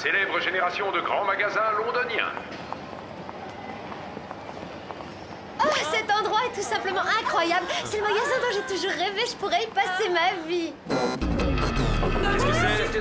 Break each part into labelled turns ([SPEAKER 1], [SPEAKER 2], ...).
[SPEAKER 1] célèbre génération de grands magasins londoniens.
[SPEAKER 2] Oh, cet endroit est tout simplement incroyable. C'est le magasin dont j'ai toujours rêvé. Je pourrais y passer ma vie.
[SPEAKER 3] Qu'est-ce que c'est?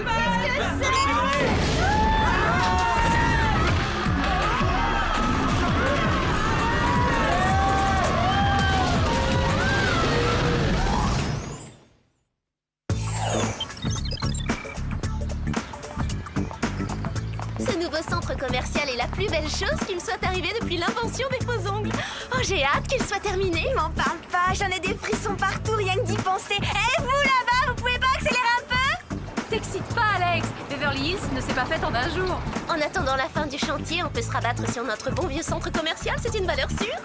[SPEAKER 2] Ce nouveau centre commercial est la plus belle chose qui me soit arrivée depuis l'invention des faux ongles. Oh, j'ai hâte qu'il soit terminé.
[SPEAKER 4] M'en parle pas, j'en ai des frissons partout, rien que d'y penser. Eh, vous là-bas, vous pouvez pas accélérer un peu?
[SPEAKER 5] T'excite pas, Alex. Beverly Hills ne s'est pas faite en un jour.
[SPEAKER 2] En attendant la fin du chantier, on peut se rabattre sur notre bon vieux centre commercial, c'est une valeur sûre.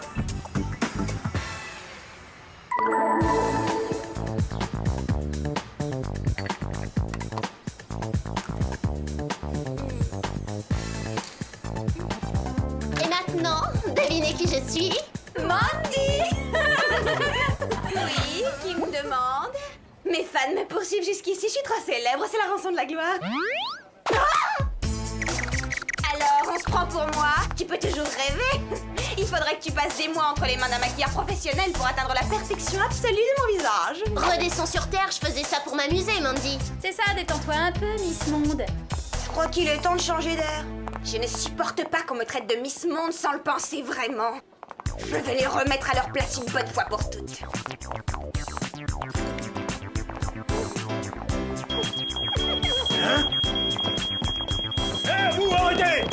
[SPEAKER 2] Et maintenant, devinez qui je suis?
[SPEAKER 4] Mandy. Oui, qui me demande? Mes fans me poursuivent jusqu'ici, je suis trop célèbre, c'est la rançon de la gloire. Ah! Alors, on se prend pour moi? Tu peux toujours rêver. Il faudrait que tu passes des mois entre les mains d'un maquilleur professionnel pour atteindre la perfection absolue de mon visage.
[SPEAKER 2] Redescends sur Terre, je faisais ça pour m'amuser, Mandy.
[SPEAKER 5] C'est ça, détends-toi un peu, Miss Monde.
[SPEAKER 4] Je crois qu'il est temps de changer d'air. Je ne supporte pas qu'on me traite de Miss Monde sans le penser vraiment. Je vais les remettre à leur place une bonne fois pour toutes.
[SPEAKER 3] Eh, vous, arrêtez!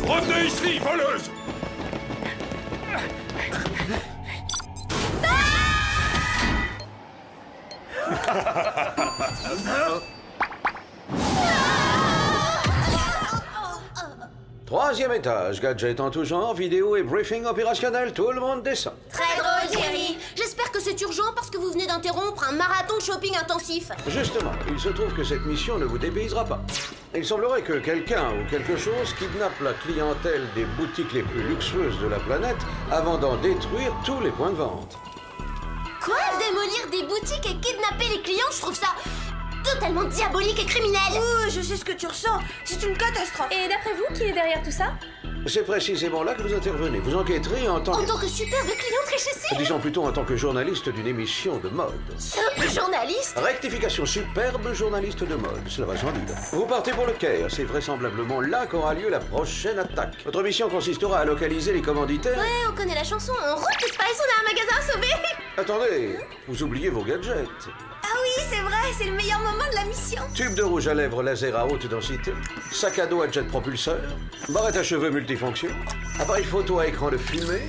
[SPEAKER 3] Revenez ici, voleuse!
[SPEAKER 6] Troisième étage, gadgets en tout genre, vidéo et briefing opérationnel, tout le monde descend.
[SPEAKER 2] Très drôle, Jerry. J'espère que c'est urgent parce que vous venez d'interrompre un marathon de shopping intensif.
[SPEAKER 6] Justement, il se trouve que cette mission ne vous dépaysera pas. Il semblerait que quelqu'un ou quelque chose kidnappe la clientèle des boutiques les plus luxueuses de la planète avant d'en détruire tous les points de vente.
[SPEAKER 2] Quoi? Démolir des boutiques et kidnapper les clients? Je trouve ça totalement diabolique et criminel.
[SPEAKER 4] Oh, je sais ce que tu ressens. C'est une catastrophe.
[SPEAKER 5] Et d'après vous, qui est derrière tout ça?
[SPEAKER 6] C'est précisément là que vous intervenez. Vous enquêterez en tant
[SPEAKER 2] En
[SPEAKER 6] que...
[SPEAKER 2] tant que superbe cliente richissime.
[SPEAKER 6] Disons plutôt en tant que journaliste d'une émission de mode.
[SPEAKER 2] Simple journaliste.
[SPEAKER 6] Rectification, superbe journaliste de mode, cela va sans dire. Vous partez pour le Caire, c'est vraisemblablement là qu'aura lieu la prochaine attaque. Votre mission consistera à localiser les commanditaires...
[SPEAKER 2] Ouais, on connaît la chanson. En route, Spice, on a un magasin à sauver.
[SPEAKER 6] Attendez, vous oubliez vos gadgets.
[SPEAKER 4] Ah oui, c'est vrai, c'est le meilleur moment de la mission.
[SPEAKER 6] Tube de rouge à lèvres laser à haute densité, sac à dos à jet propulseur, barrette à cheveux multifonction, appareil photo à écran de fumée,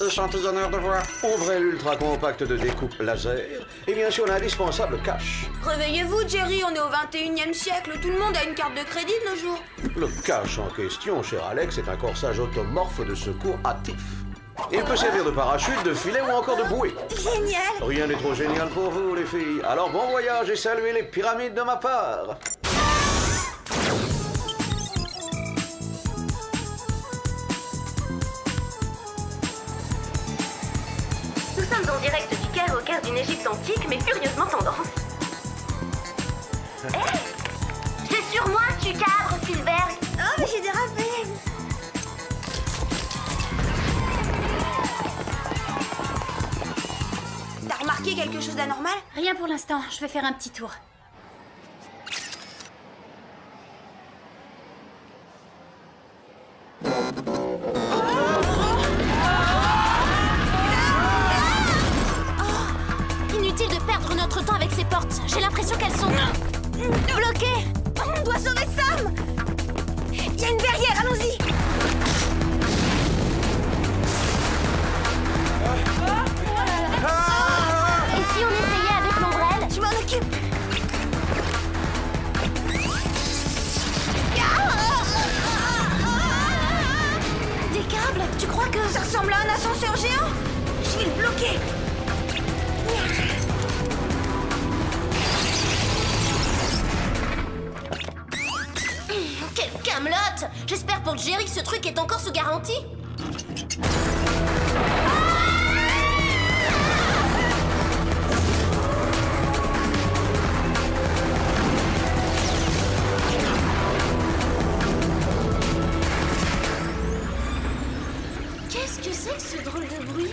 [SPEAKER 6] échantillonneur de voix, ombrelle ultra compacte de découpe laser, et bien sûr l'indispensable cash.
[SPEAKER 4] Réveillez-vous, Jerry, on est au 21e siècle. Tout le monde a une carte de crédit de nos jours.
[SPEAKER 6] Le cash en question, cher Alex, est un corsage automorphe de secours hâtif. Il peut servir de parachute, de filet ou encore de bouée.
[SPEAKER 4] Génial.
[SPEAKER 6] Rien n'est trop génial pour vous, les filles. Alors bon voyage et saluez les pyramides de ma part.
[SPEAKER 2] Nous sommes en direct du Caire au cœur d'une Égypte antique, mais curieusement tendance. Hé, c'est sur moi que tu cadres, Spielberg.
[SPEAKER 4] Oh, mais j'ai dérapé. T'as remarqué quelque chose d'anormal?
[SPEAKER 5] Rien pour l'instant, je vais faire un petit tour.
[SPEAKER 2] Inutile de perdre notre temps avec ces portes. J'ai l'impression qu'elles sont bloquées.
[SPEAKER 4] On doit sauver Sam. Il y a une verrière, allons-y.
[SPEAKER 2] Et si on essayait avec l'ombrelle?
[SPEAKER 4] Je m'en occupe.
[SPEAKER 2] Des câbles? Tu crois que...
[SPEAKER 4] Ça ressemble à un ascenseur géant. Je vais le bloquer.
[SPEAKER 2] Quelle camelote! J'espère pour Jerry que ce truc est encore sous garantie. Qu'est-ce que c'est que ce drôle de bruit?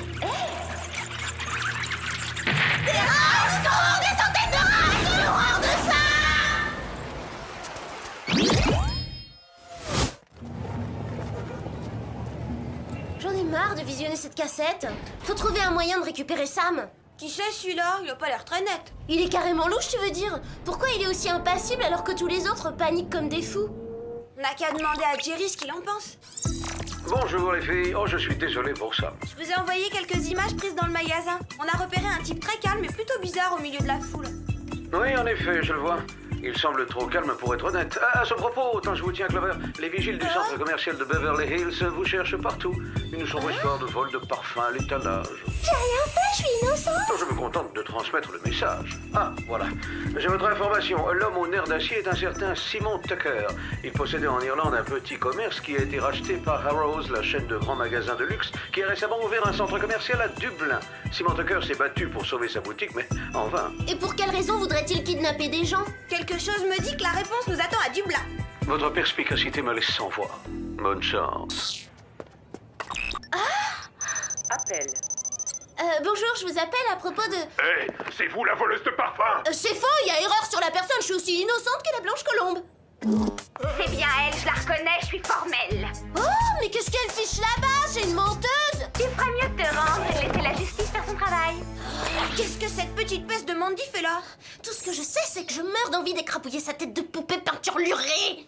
[SPEAKER 4] Des centaines de rats! Quelle horreur de ça!
[SPEAKER 2] J'en ai marre de visionner cette cassette. Faut trouver un moyen de récupérer Sam.
[SPEAKER 4] Qui c'est celui-là? Il a pas l'air très net.
[SPEAKER 2] Il est carrément louche, tu veux dire? Pourquoi il est aussi impassible alors que tous les autres paniquent comme des fous?
[SPEAKER 4] On n'a qu'à demander à Jerry ce qu'il en pense.
[SPEAKER 6] Bonjour les filles. Oh, je suis désolé pour ça.
[SPEAKER 4] Je vous ai envoyé quelques images prises dans le magasin. On a repéré un type très calme et plutôt bizarre au milieu de la foule.
[SPEAKER 6] Oui, en effet, je le vois. Il semble trop calme pour être honnête. À ce propos, tant je vous tiens, Clover, les vigiles du centre commercial de Beverly Hills vous cherchent partout. Une sombre histoire de vol de parfum à l'étalage.
[SPEAKER 2] J'ai rien fait, je suis innocente.
[SPEAKER 6] Je me contente de transmettre le message. Ah, voilà. J'ai votre information. L'homme au nerf d'acier est un certain Simon Tucker. Il possédait en Irlande un petit commerce qui a été racheté par Harrods, la chaîne de grands magasins de luxe, qui a récemment ouvert un centre commercial à Dublin. Simon Tucker s'est battu pour sauver sa boutique, mais en vain.
[SPEAKER 2] Et pour quelle raison voudrait-il kidnapper des gens?
[SPEAKER 4] Quelque chose me dit que la réponse nous attend à Dublin.
[SPEAKER 6] Votre perspicacité me laisse sans voix. Bonne chance.
[SPEAKER 7] Appel.
[SPEAKER 2] Bonjour, je vous appelle à propos de...
[SPEAKER 1] Hé, c'est vous la voleuse de parfum!
[SPEAKER 2] c'est faux, il y a erreur sur la personne, je suis aussi innocente que la Blanche Colombe.
[SPEAKER 4] C'est bien elle, je la reconnais, je suis formelle.
[SPEAKER 2] Oh, mais qu'est-ce qu'elle fiche là-bas? C'est une menteuse.
[SPEAKER 4] Tu ferais mieux de te rendre et laisser la justice faire son travail. Qu'est-ce que cette petite peste de Mandy fait là?
[SPEAKER 2] Tout ce que je sais, c'est que je meurs d'envie d'écrapouiller sa tête de poupée peinturlurée.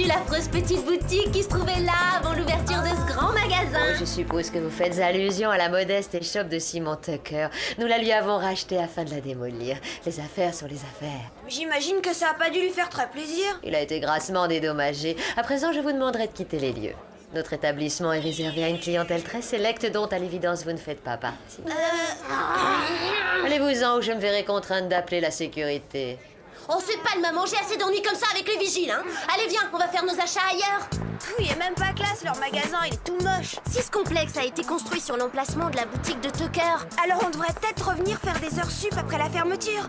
[SPEAKER 2] L'affreuse petite boutique qui se trouvait là avant l'ouverture de ce grand magasin.
[SPEAKER 8] Oh, je suppose que vous faites allusion à la modeste échoppe de Simon Tucker. Nous la lui avons rachetée afin de la démolir. Les affaires sont les affaires.
[SPEAKER 4] J'imagine que ça a pas dû lui faire très plaisir.
[SPEAKER 8] Il a été grassement dédommagé. À présent, je vous demanderai de quitter les lieux. Notre établissement est réservé à une clientèle très sélecte dont, à l'évidence, vous ne faites pas partie. Allez-vous-en ou je me verrai contrainte d'appeler la sécurité.
[SPEAKER 2] On sait pas de me manger assez d'ennuis comme ça avec les vigiles, hein. Allez, viens, on va faire nos achats ailleurs.
[SPEAKER 4] Il est même pas classe, leur magasin, il est tout moche.
[SPEAKER 2] Si ce complexe a été construit sur l'emplacement de la boutique de Tucker,
[SPEAKER 4] alors on devrait peut-être revenir faire des heures sup après la fermeture.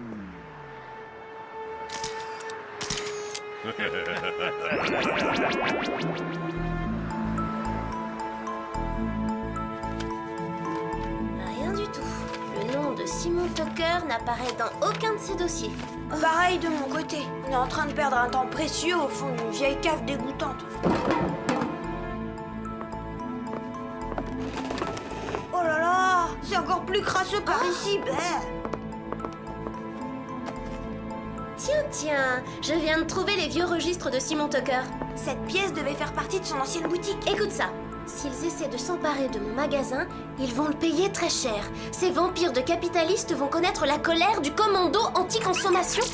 [SPEAKER 2] Rien du tout. Le nom de Simon Tucker n'apparaît dans aucun de ses dossiers.
[SPEAKER 4] Pareil de mon côté. On est en train de perdre un temps précieux au fond d'une vieille cave dégoûtante. Oh là là, c'est encore plus crasseux par ici.
[SPEAKER 2] Tiens, je viens de trouver les vieux registres de Simon Tucker.
[SPEAKER 4] Cette pièce devait faire partie de son ancienne boutique.
[SPEAKER 2] Écoute ça. S'ils essaient de s'emparer de mon magasin, ils vont le payer très cher. Ces vampires de capitalistes vont connaître la colère du commando anti-consommation.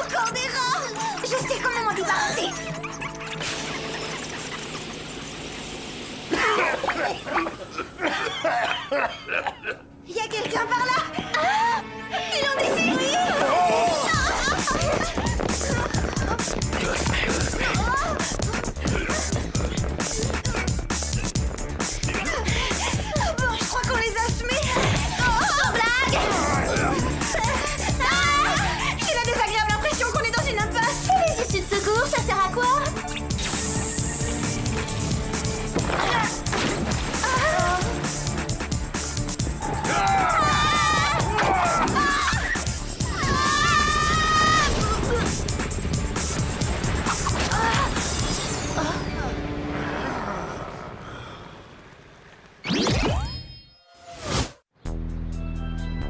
[SPEAKER 4] Encore des rats! Je sais comment m'en débarrasser. Il y a quelqu'un par là! Il en est série! Bon, je crois qu'on les a semés! Sans blague! J'ai la désagréable impression qu'on est dans une impasse!
[SPEAKER 2] Les issues de secours, ça sert à quoi?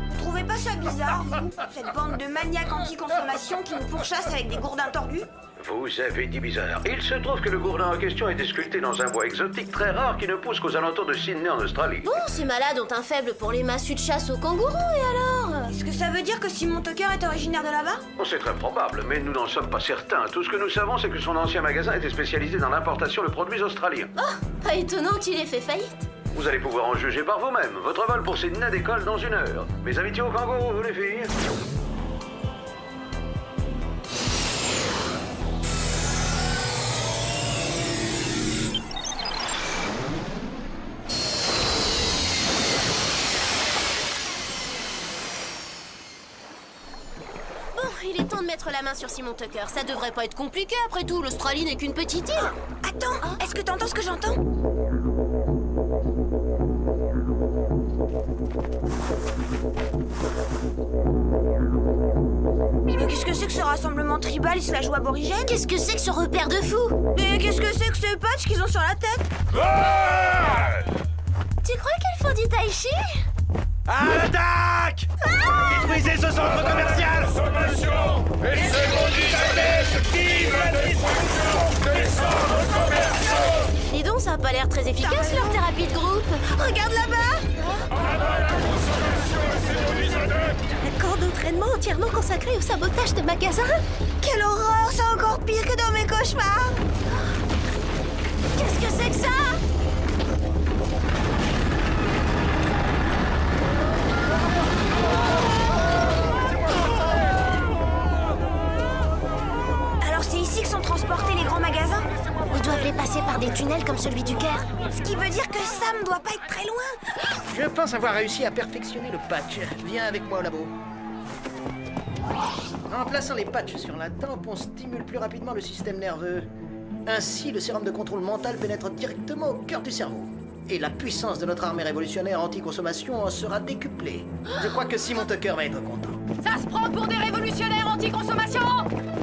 [SPEAKER 4] Vous trouvez pas ça bizarre, vous? Cette bande de maniaques anti-consommation qui nous pourchassent avec des gourdins tordus?
[SPEAKER 6] Vous avez dit bizarre. Il se trouve que le gourdin en question a été sculpté dans un bois exotique très rare qui ne pousse qu'aux alentours de Sydney en Australie.
[SPEAKER 2] Bon, ces malades ont un faible pour les massues de chasse aux kangourous, et alors?
[SPEAKER 4] Est-ce que ça veut dire que Simon Tucker est originaire de là-bas?
[SPEAKER 6] Bon, c'est très probable, mais nous n'en sommes pas certains. Tout ce que nous savons, c'est que son ancien magasin était spécialisé dans l'importation de produits australiens.
[SPEAKER 2] Oh, pas étonnant qu'il ait fait faillite.
[SPEAKER 6] Vous allez pouvoir en juger par vous-même. Votre vol pour Sydney décolle dans 1 heure. Mes amitiés aux kangourous, vous les filles.
[SPEAKER 2] mettre la main sur Simon Tucker. Ça devrait pas être compliqué, après tout. L'Australie n'est qu'une petite île.
[SPEAKER 4] Attends, est-ce que t'entends ce que j'entends? Mais qu'est-ce que c'est que ce rassemblement tribal slash aborigène?
[SPEAKER 2] Qu'est-ce que c'est que ce repère de fous?
[SPEAKER 4] Mais qu'est-ce que c'est que ce patch qu'ils ont sur la tête?
[SPEAKER 3] Ah
[SPEAKER 2] Tu crois qu'elles font du tai chi?
[SPEAKER 3] À l'attaque! Détruisez ce centre commercial!
[SPEAKER 1] Consommation et c'est maudit adepte! Vive la destruction des centres commerciaux!
[SPEAKER 2] Dis donc, ça a pas l'air très efficace leur thérapie de groupe.
[SPEAKER 4] Regarde là-bas!
[SPEAKER 1] Abat la consommation et c'est maudits adeptes!
[SPEAKER 2] Un camp d'entraînement entièrement consacré au sabotage de magasins.
[SPEAKER 4] Quelle horreur! C'est encore pire que dans mes cauchemars!
[SPEAKER 2] Qu'est-ce que c'est que ça?
[SPEAKER 4] Alors c'est ici que sont transportés les grands magasins?
[SPEAKER 2] Ils doivent les passer par des tunnels comme celui du Caire.
[SPEAKER 4] Ce qui veut dire que Sam doit pas être très loin.
[SPEAKER 7] Je pense avoir réussi à perfectionner le patch. Viens avec moi au labo. En plaçant les patchs sur la tempe, on stimule plus rapidement le système nerveux. Ainsi, le sérum de contrôle mental pénètre directement au cœur du cerveau. Et la puissance de notre armée révolutionnaire anti-consommation en sera décuplée. Je crois que Simon Tucker va être content.
[SPEAKER 5] Ça se prend pour des révolutionnaires anti-consommation?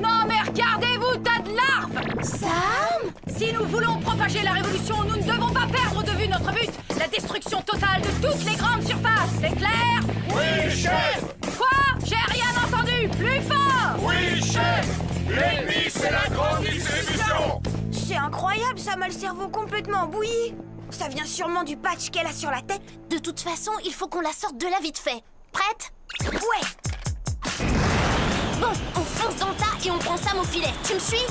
[SPEAKER 5] Non mais regardez-vous, tas de larves!
[SPEAKER 2] Sam?
[SPEAKER 5] Si nous voulons propager la révolution, nous ne devons pas perdre de vue notre but, la destruction totale de toutes les grandes surfaces, c'est clair?
[SPEAKER 1] Oui, chef!
[SPEAKER 5] Quoi? J'ai rien entendu! Plus fort!
[SPEAKER 1] Oui, chef! L'ennemi, c'est la grande distribution!
[SPEAKER 4] C'est incroyable, Sam a le cerveau complètement bouilli. Ça vient sûrement du patch qu'elle a sur la tête.
[SPEAKER 2] De toute façon, il faut qu'on la sorte de là vite fait. Prête?
[SPEAKER 4] Ouais.
[SPEAKER 2] Bon, on fonce dans le tas et on prend Sam au filet. Tu me suis?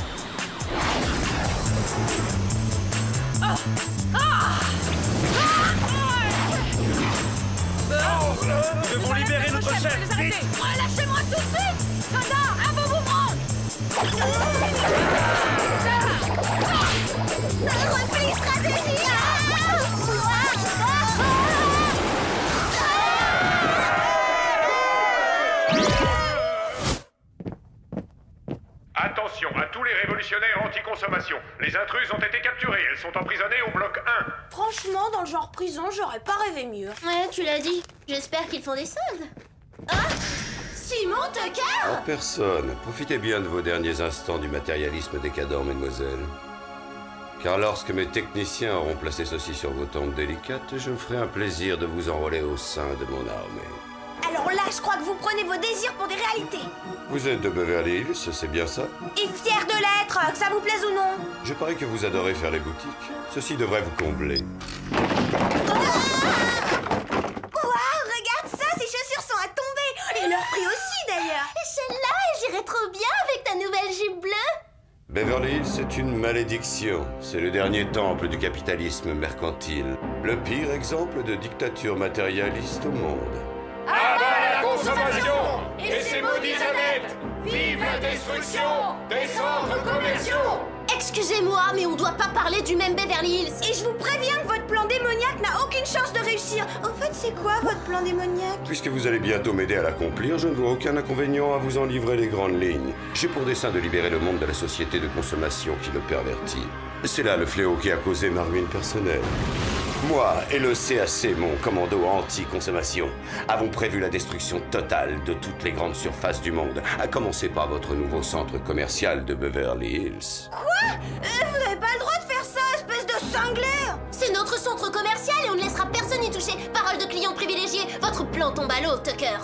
[SPEAKER 3] Nous devons libérer notre chef! Vite!
[SPEAKER 5] Relâchez-moi tout de suite! Soldats, à vos mouvements!
[SPEAKER 2] Repli stratégie!
[SPEAKER 1] Attention à tous les révolutionnaires anti-consommation. Les intrus ont été capturées. Elles sont emprisonnées au bloc 1.
[SPEAKER 4] Franchement, dans le genre prison, j'aurais pas rêvé mieux.
[SPEAKER 2] Ouais, tu l'as dit. J'espère qu'ils font des soldes. Ah! Simon Tucker!
[SPEAKER 6] En personne, profitez bien de vos derniers instants du matérialisme décadent, mesdemoiselles. Car lorsque mes techniciens auront placé ceci sur vos tempes délicates, je me ferai un plaisir de vous enrôler au sein de mon armée.
[SPEAKER 4] Alors là, je crois que vous prenez vos désirs pour des réalités.
[SPEAKER 6] Vous êtes de Beverly Hills, c'est bien ça?
[SPEAKER 4] Et fier de l'être, que ça vous plaise ou non.
[SPEAKER 6] Je parie que vous adorez faire les boutiques. Ceci devrait vous combler.
[SPEAKER 4] Waouh, regarde ça, ces chaussures sont à tomber. Et leur prix aussi d'ailleurs.
[SPEAKER 2] Celle-là, elle irait trop bien avec ta nouvelle jupe bleue.
[SPEAKER 6] Beverly Hills, c'est une malédiction. C'est le dernier temple du capitalisme mercantile. Le pire exemple de dictature matérialiste au monde.
[SPEAKER 1] Abat la consommation et ses maudits adeptes! Vive la destruction des centres commerciaux!
[SPEAKER 2] Excusez-moi, mais on doit pas parler du même Beverly Hills.
[SPEAKER 4] Et je vous préviens que votre plan démoniaque n'a aucune chance de réussir. Au fait, c'est quoi votre plan démoniaque?
[SPEAKER 6] Puisque vous allez bientôt m'aider à l'accomplir, je ne vois aucun inconvénient à vous en livrer les grandes lignes. J'ai pour dessein de libérer le monde de la société de consommation qui le pervertit. C'est là le fléau qui a causé ma ruine personnelle. Moi et le CAC, mon commando anti-consommation, avons prévu la destruction totale de toutes les grandes surfaces du monde, à commencer par votre nouveau centre commercial de Beverly Hills.
[SPEAKER 4] Quoi? Vous n'avez pas le droit de faire ça, espèce de cinglé!
[SPEAKER 2] C'est notre centre commercial et on ne laissera personne y toucher. Parole de client privilégié, votre plan tombe à l'eau, Tucker.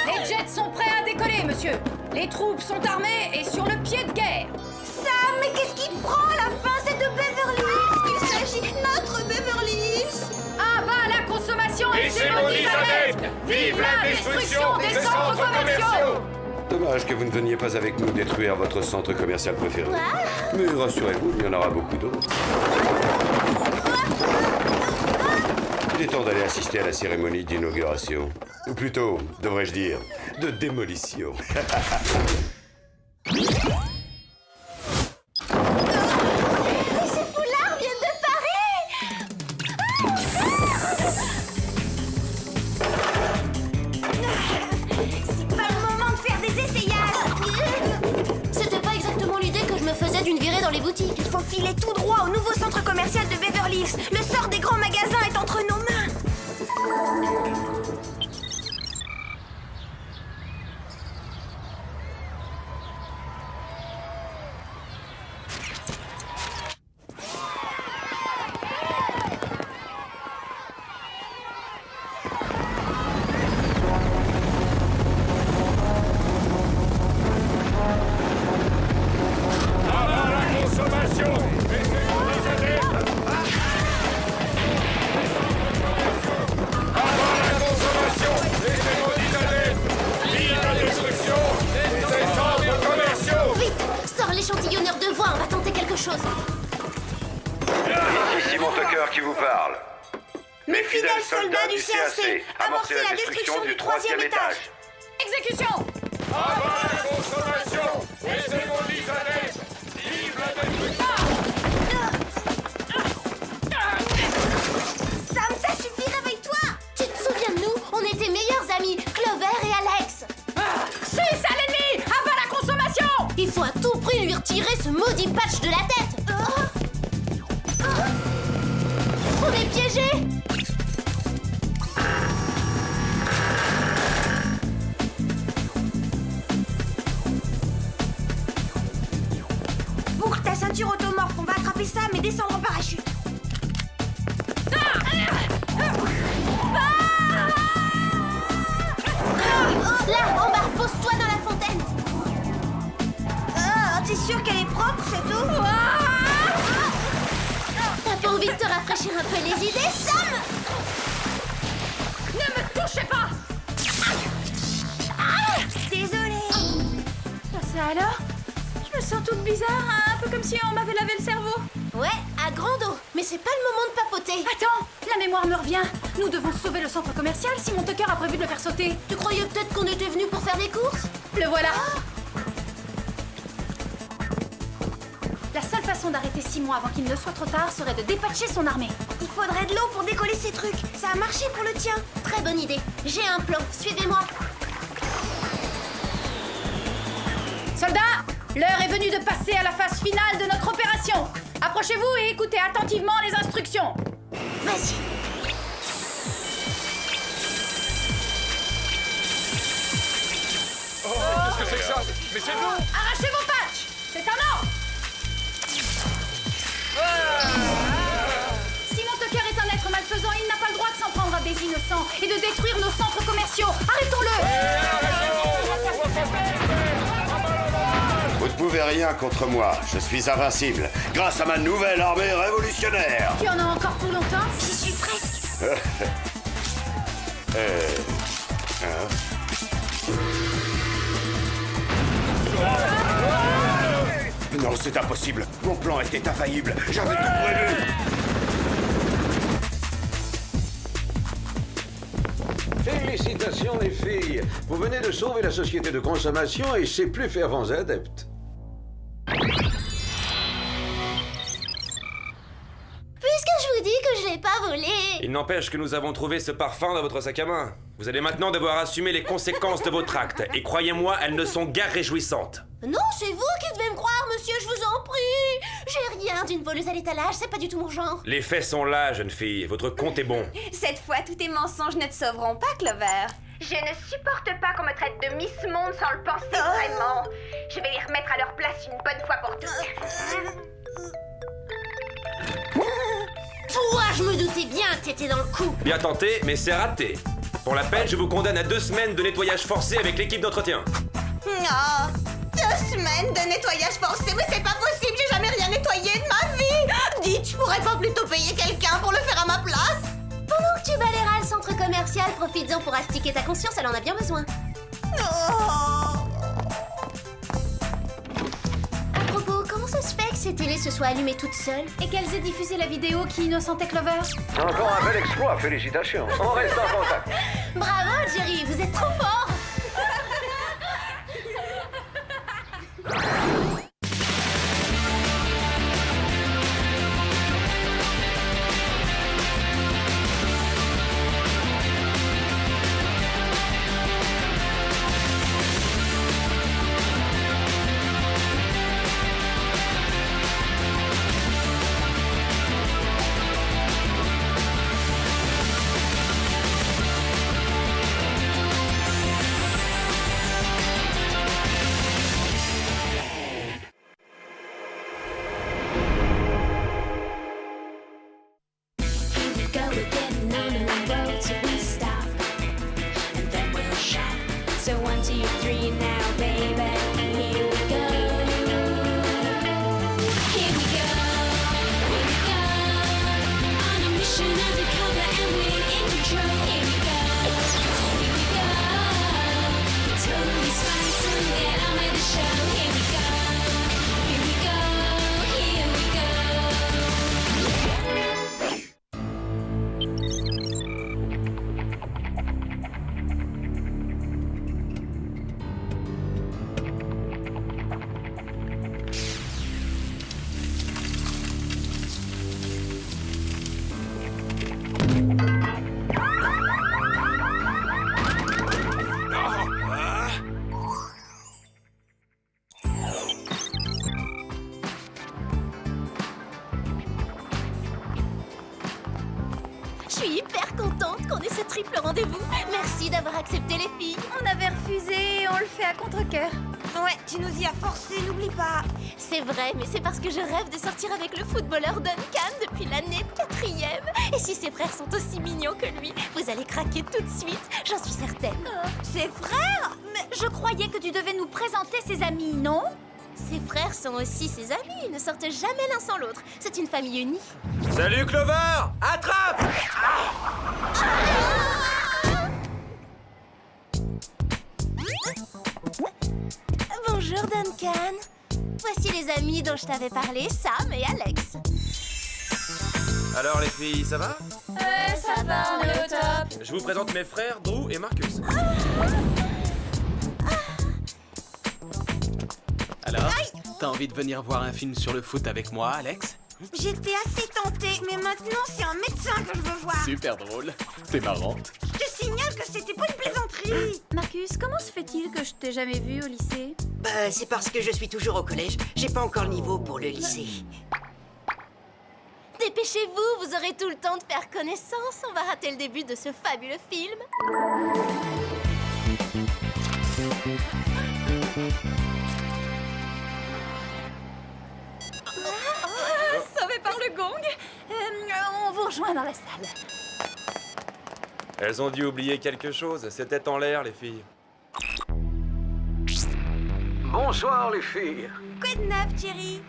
[SPEAKER 5] Les jets sont prêts à décoller, monsieur. Les troupes sont armées et sur le pied de guerre.
[SPEAKER 4] Sam, mais qu'est-ce qui te prend? La fin, c'est de Beverly Hills qu'il s'agit. Notre Beverly Hills.
[SPEAKER 5] Ah bah la consommation
[SPEAKER 1] Et ses maudits adeptes! Vive la destruction des centres commerciaux!
[SPEAKER 6] Dommage que vous ne veniez pas avec nous détruire votre centre commercial préféré. Mais rassurez-vous, il y en aura beaucoup d'autres. Il est temps d'aller assister à la cérémonie d'inauguration. Ou plutôt, devrais-je dire, de démolition.
[SPEAKER 2] Ces foulards viennent de Paris.
[SPEAKER 4] boutique. Il faut filer tout droit au nouveau centre commercial de Beverly Hills. Le sort des grands magasins est entre nos mains.
[SPEAKER 1] Avant la consommation, laissez vos vies adeptes. Avant la consommation, laissez vos vies adeptes. Vive la destruction des centres commerciaux.
[SPEAKER 2] Vite, sors l'échantillonneur de voix, on va tenter quelque chose.
[SPEAKER 3] Ici mon Tucker qui vous parle.
[SPEAKER 4] Mes fidèles soldats du CAC, amorcez la destruction du 3e étage.
[SPEAKER 5] Exécution!
[SPEAKER 1] Avant la consommation, laissez vos vies adeptes. Vive la destruction.
[SPEAKER 4] Sam, ça suffit, réveille-toi.
[SPEAKER 2] Tu te souviens de nous? On était meilleurs amis, Clover et Alex.
[SPEAKER 5] Suisse à l'ennemi! Abat la consommation!
[SPEAKER 2] Il faut à tout prix lui retirer ce maudit patch de la tête. On est piégés.
[SPEAKER 4] Boucle ta ceinture automorphe, on va attraper ça, mais descendre en parachute.
[SPEAKER 2] Là, en bas, pose-toi dans la fontaine.
[SPEAKER 4] Ah, t'es sûr qu'elle est propre, cette eau?
[SPEAKER 2] T'as pas envie de te rafraîchir un peu les idées, Sam?
[SPEAKER 5] Ne me touchez pas!
[SPEAKER 4] Désolée.
[SPEAKER 5] Ça alors? Je me sens toute bizarre, hein, un peu comme si on m'avait lavé le cerveau.
[SPEAKER 2] Ouais, à grande eau. Mais c'est pas le moment de papoter.
[SPEAKER 5] Attends, la mémoire me revient. Nous devons sauver le centre commercial si mon Tucker a prévu de le faire sauter.
[SPEAKER 2] Tu croyais peut-être qu'on était venus pour faire des courses?
[SPEAKER 5] Le voilà. La seule façon d'arrêter Simon avant qu'il ne soit trop tard serait de dépatcher son armée.
[SPEAKER 4] Il faudrait de l'eau pour décoller ces trucs. Ça a marché pour le tien.
[SPEAKER 2] Très bonne idée. J'ai un plan. Suivez-moi.
[SPEAKER 5] Soldats, l'heure est venue de passer à la phase finale de notre opération. Approchez-vous et écoutez attentivement les instructions.
[SPEAKER 2] Vas-y.
[SPEAKER 1] Oh, qu'est-ce que c'est que ça? Mais c'est nous.
[SPEAKER 5] Arrachez vos patchs. C'est un ordre. Si mon Tucker est un être malfaisant, il n'a pas le droit de s'en prendre à des innocents et de détruire nos centres commerciaux. Arrêtons-le.
[SPEAKER 9] Vous ne pouvez rien contre moi. Je suis invincible. Grâce à ma nouvelle armée révolutionnaire.
[SPEAKER 5] Tu en as encore pour longtemps?
[SPEAKER 4] J'y suis presque.
[SPEAKER 9] Non, c'est impossible. Mon plan était infaillible. J'avais tout prévu.
[SPEAKER 6] Félicitations les filles. Vous venez de sauver la société de consommation et ses plus fervents adeptes.
[SPEAKER 2] Puisque je vous dis que je l'ai pas volé.
[SPEAKER 10] Il n'empêche que nous avons trouvé ce parfum dans votre sac à main. Vous allez maintenant devoir assumer les conséquences de votre acte. Et croyez-moi, elles ne sont guère réjouissantes.
[SPEAKER 2] Non, c'est vous qui devez me croire, monsieur, je vous en prie. J'ai rien d'une voleuse à l'étalage, c'est pas du tout mon genre.
[SPEAKER 10] Les faits sont là, jeune fille. Votre compte est bon.
[SPEAKER 4] Cette fois, tous tes mensonges ne te sauveront pas, Clover. Je ne supporte pas qu'on me traite de Miss Monde sans le penser vraiment. Je vais les remettre à leur place une bonne fois pour toutes.
[SPEAKER 2] Toi, je me doutais bien que t'étais dans le coup.
[SPEAKER 10] Bien tenté, mais c'est raté. Pour la peine, je vous condamne à 2 semaines de nettoyage forcé avec l'équipe d'entretien.
[SPEAKER 4] Oh, 2 semaines de nettoyage forcé, mais c'est pas possible, j'ai jamais rien nettoyé de ma vie. Dites, je pourrais pas plutôt payer quelqu'un pour le faire à ma place?
[SPEAKER 2] Pendant que tu balayeras le centre commercial, profites-en pour astiquer ta conscience, elle en a bien besoin.
[SPEAKER 4] Oh.
[SPEAKER 2] À propos, comment ça se fait que ces télés se soient allumées toutes seules?
[SPEAKER 5] Et qu'elles aient diffusé la vidéo qui innocentait Clover.
[SPEAKER 6] Encore un bel exploit, félicitations. On reste en contact.
[SPEAKER 2] Bravo, Jerry, vous êtes trop fort.
[SPEAKER 11] So 1, 2, 3 now, baby. Here we go. Here we go. Here we go. On a mission undercover and we're in control. Here we go. Here we go. Totally spice and get on with the show. Here we go. Here we go. Here we go.
[SPEAKER 2] Je suis hyper contente qu'on ait ce triple rendez-vous. Merci d'avoir accepté les filles.
[SPEAKER 5] On avait refusé et on le fait à contre-cœur.
[SPEAKER 4] Ouais, tu nous y as forcé, n'oublie pas.
[SPEAKER 2] C'est vrai, mais c'est parce que je rêve de sortir avec le footballeur Duncan depuis l'année 4e. Et si ses frères sont aussi mignons que lui, vous allez craquer tout de suite, j'en suis certaine.
[SPEAKER 4] Ses frères?
[SPEAKER 5] Mais je croyais que tu devais nous présenter ses amis, non?
[SPEAKER 2] Ses frères sont aussi ses amis, ils ne sortent jamais l'un sans l'autre. C'est une famille unie.
[SPEAKER 10] Salut Clover! Attrape!
[SPEAKER 2] Bonjour Duncan. Voici les amis dont je t'avais parlé, Sam et Alex.
[SPEAKER 10] Alors les filles, ça va?
[SPEAKER 5] Ça va, on est au top.
[SPEAKER 10] Je vous présente mes frères Drew et Marcus.
[SPEAKER 12] Alors, t'as envie de venir voir un film sur le foot avec moi, Alex?
[SPEAKER 4] J'étais assez tentée, mais maintenant c'est un médecin que je veux voir.
[SPEAKER 12] Super drôle, t'es marrante.
[SPEAKER 4] Je te signale que c'était pas une plaisanterie.
[SPEAKER 5] Marcus, comment se fait-il que je t'ai jamais vu au lycée?
[SPEAKER 7] Bah, c'est parce que je suis toujours au collège. J'ai pas encore le niveau pour le lycée.
[SPEAKER 2] Dépêchez-vous, vous aurez tout le temps de faire connaissance. On va rater le début de ce fabuleux film.
[SPEAKER 5] Sauvé par le gong. On vous rejoint dans la salle.
[SPEAKER 10] Elles ont dû oublier quelque chose, c'était en l'air les filles.
[SPEAKER 6] Bonsoir les filles.
[SPEAKER 4] Quoi de neuf, Thierry?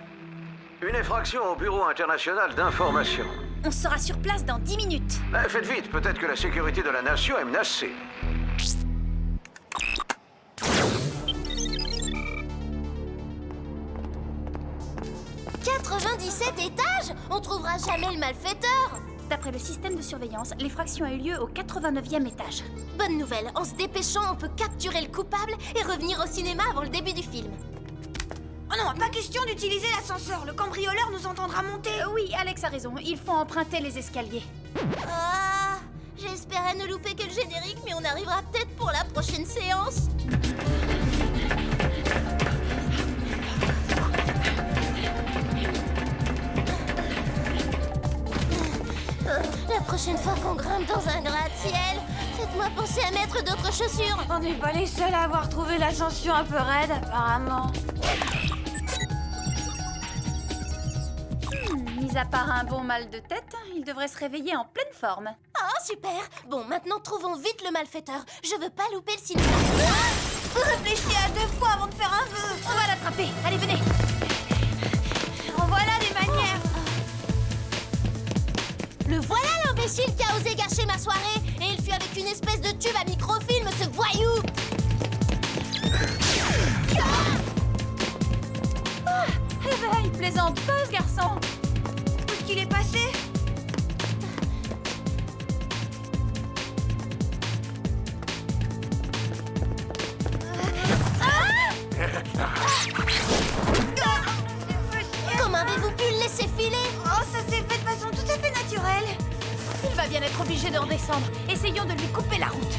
[SPEAKER 6] Une effraction au Bureau international d'information.
[SPEAKER 5] On sera sur place dans 10 minutes.
[SPEAKER 6] Faites vite, peut-être que la sécurité de la nation est menacée. «
[SPEAKER 2] 97 étages? On trouvera jamais le malfaiteur.
[SPEAKER 5] D'après le système de surveillance, l'effraction a eu lieu au 89e étage.
[SPEAKER 2] Bonne nouvelle, en se dépêchant, on peut capturer le coupable et revenir au cinéma avant le début du film.
[SPEAKER 4] Oh non, pas question d'utiliser l'ascenseur. Le cambrioleur nous entendra monter.
[SPEAKER 5] Oui, Alex a raison. Il faut emprunter les escaliers.
[SPEAKER 2] Ah, j'espérais ne louper que le générique, mais on arrivera peut-être pour la prochaine séance. La prochaine fois qu'on grimpe dans un gratte-ciel, faites-moi penser à mettre d'autres chaussures.
[SPEAKER 4] On n'est pas les seuls à avoir trouvé l'ascension un peu raide, apparemment.
[SPEAKER 5] Mis à part un bon mal de tête, il devrait se réveiller en pleine forme.
[SPEAKER 2] Ah, super. Bon, maintenant trouvons vite le malfaiteur. Je veux pas louper le cinéma.
[SPEAKER 4] Réfléchis à 2 fois avant de faire un vœu.
[SPEAKER 5] On va l'attraper. Allez, venez.
[SPEAKER 4] En voilà des manières.
[SPEAKER 2] Le voilà l'imbécile qui a osé gâcher ma soirée. Et il fut avec une espèce de tube à microfilm, ce voyou.
[SPEAKER 5] Eh ben, il plaisante pas, ce garçon.
[SPEAKER 4] Où est-ce qu'il est passé?
[SPEAKER 2] Comment avez-vous pu le laisser filer?
[SPEAKER 4] Oh, ça s'est fait de façon tout à fait naturelle.
[SPEAKER 5] Il va bien être obligé de redescendre. Essayons de lui couper la route.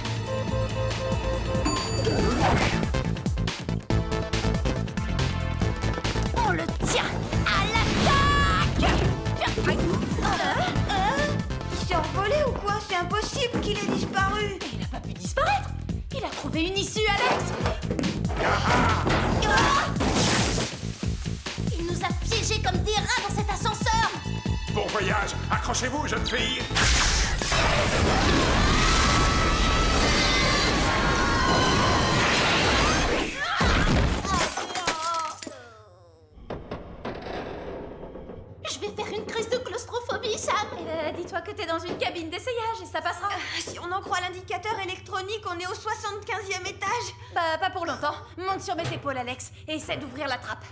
[SPEAKER 5] On le tient à l'attaque.
[SPEAKER 4] Il s'est envolé ou quoi? C'est impossible qu'il ait disparu.
[SPEAKER 5] Il n'a pas pu disparaître. Il a trouvé une issue, Alex.
[SPEAKER 2] Il nous a piégés comme des rats dans cet ascenseur.
[SPEAKER 1] Bon voyage, accrochez-vous, jeune fille.
[SPEAKER 4] Si on en croit l'indicateur électronique, on est au 75e étage.
[SPEAKER 5] Bah, pas pour longtemps. Monte sur mes épaules, Alex, et essaie d'ouvrir la trappe.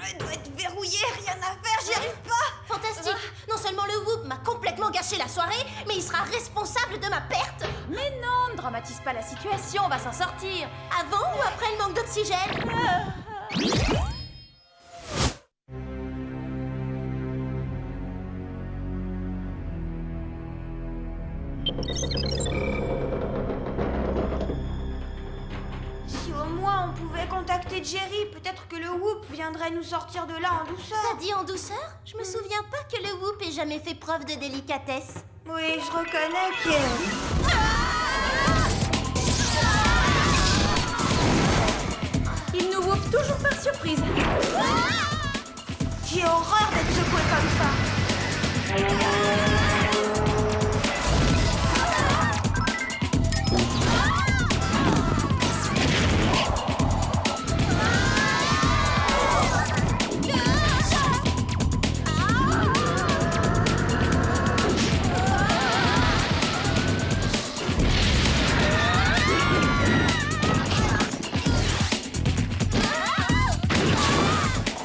[SPEAKER 4] Elle doit être verrouillée, rien à faire, j'y arrive pas.
[SPEAKER 2] Fantastique. Non seulement le Whoop m'a complètement gâché la soirée, mais il sera responsable de ma perte.
[SPEAKER 5] Mais non, ne dramatise pas la situation, on va s'en sortir.
[SPEAKER 2] Avant ou après le manque d'oxygène?
[SPEAKER 4] Si au moins on pouvait contacter Jerry, peut-être que le Whoop viendrait nous sortir de là en douceur.
[SPEAKER 2] T'as dit en douceur? Je me souviens pas que le Whoop ait jamais fait preuve de délicatesse.
[SPEAKER 4] Oui, je reconnais que...
[SPEAKER 5] Il nous whoop toujours par surprise.
[SPEAKER 4] J'ai horreur d'être secoué comme ça.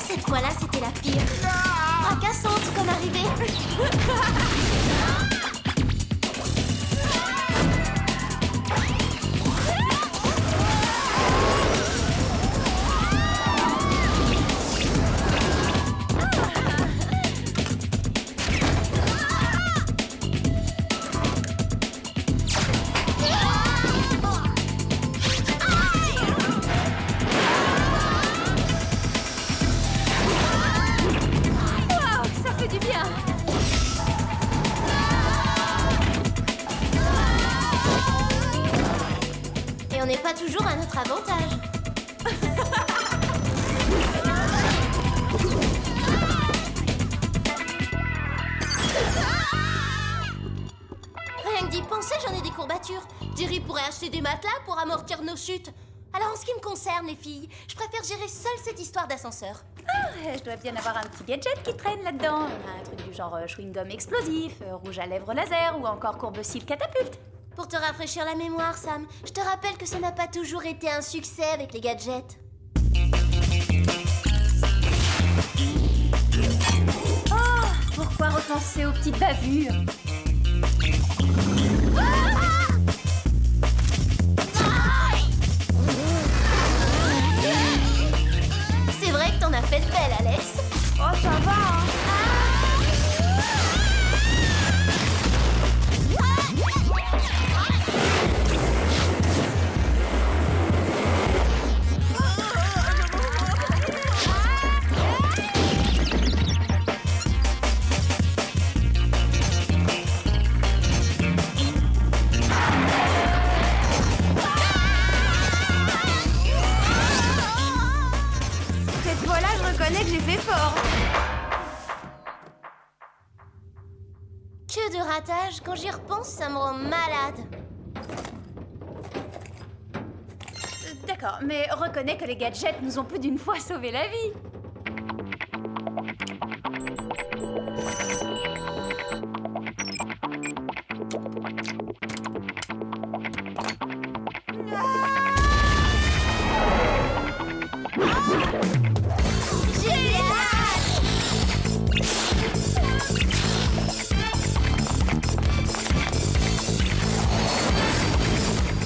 [SPEAKER 2] Cette fois-là, c'était la pire. Fracassante comme arrivée.
[SPEAKER 5] Waouh, ça fait du bien.
[SPEAKER 2] Et on n'est pas toujours à notre avantage. Rien que d'y penser, j'en ai des courbatures. Jerry pourrait acheter des matelas pour amortir nos chutes. Alors en ce qui me concerne, les filles, je préfère gérer seule cette histoire d'ascenseur.
[SPEAKER 5] Je dois bien avoir un petit gadget qui traîne là-dedans. Un truc du genre chewing-gum explosif, rouge à lèvres laser ou encore courbe-cils catapulte.
[SPEAKER 2] Pour te rafraîchir la mémoire, Sam, je te rappelle que ça n'a pas toujours été un succès avec les gadgets.
[SPEAKER 5] Oh, pourquoi repenser aux petites bavures?
[SPEAKER 2] C'est vrai que t'en as fait de belles, Alex.
[SPEAKER 4] Oh, ça va, hein. Cette fois-là, je reconnais que j'ai fait fort.
[SPEAKER 2] Que de ratage, quand j'y repense, ça me rend malade.
[SPEAKER 5] D'accord, mais reconnais que les gadgets nous ont plus d'une fois sauvé la vie.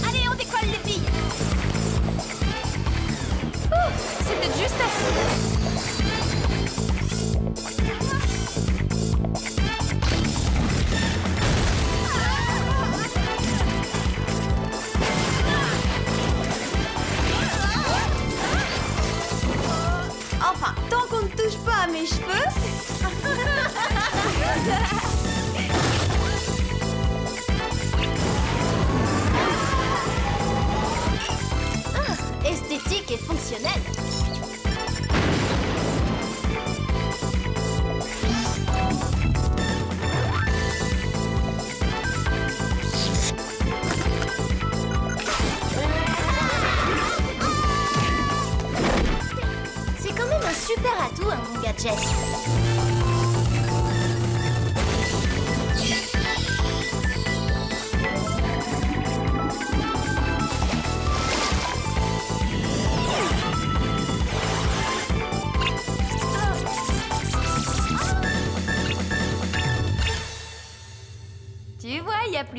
[SPEAKER 2] Allez, on décolle, les filles.
[SPEAKER 5] Ouf, c'est peut-être juste assez.
[SPEAKER 4] Enfin, tant qu'on ne touche pas à mes cheveux.
[SPEAKER 2] Esthétique et fonctionnelle. C'est quand même un super atout, un bon gadget.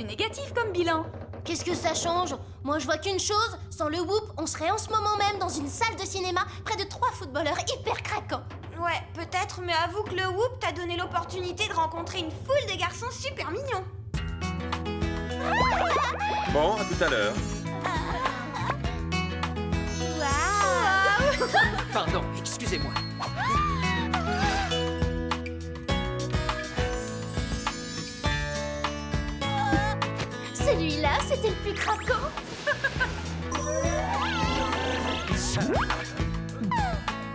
[SPEAKER 5] plus négatif comme bilan.
[SPEAKER 2] Qu'est-ce que ça change? Moi, je vois qu'une chose. Sans le Whoop, on serait en ce moment même dans une salle de cinéma près de 3 footballeurs hyper craquants.
[SPEAKER 4] Ouais, peut-être, mais avoue que le Whoop t'a donné l'opportunité de rencontrer une foule de garçons super mignons.
[SPEAKER 10] Bon, à tout à l'heure.
[SPEAKER 4] Waouh!
[SPEAKER 12] Pardon, excusez-moi.
[SPEAKER 2] Celui-là, c'était le plus craquant.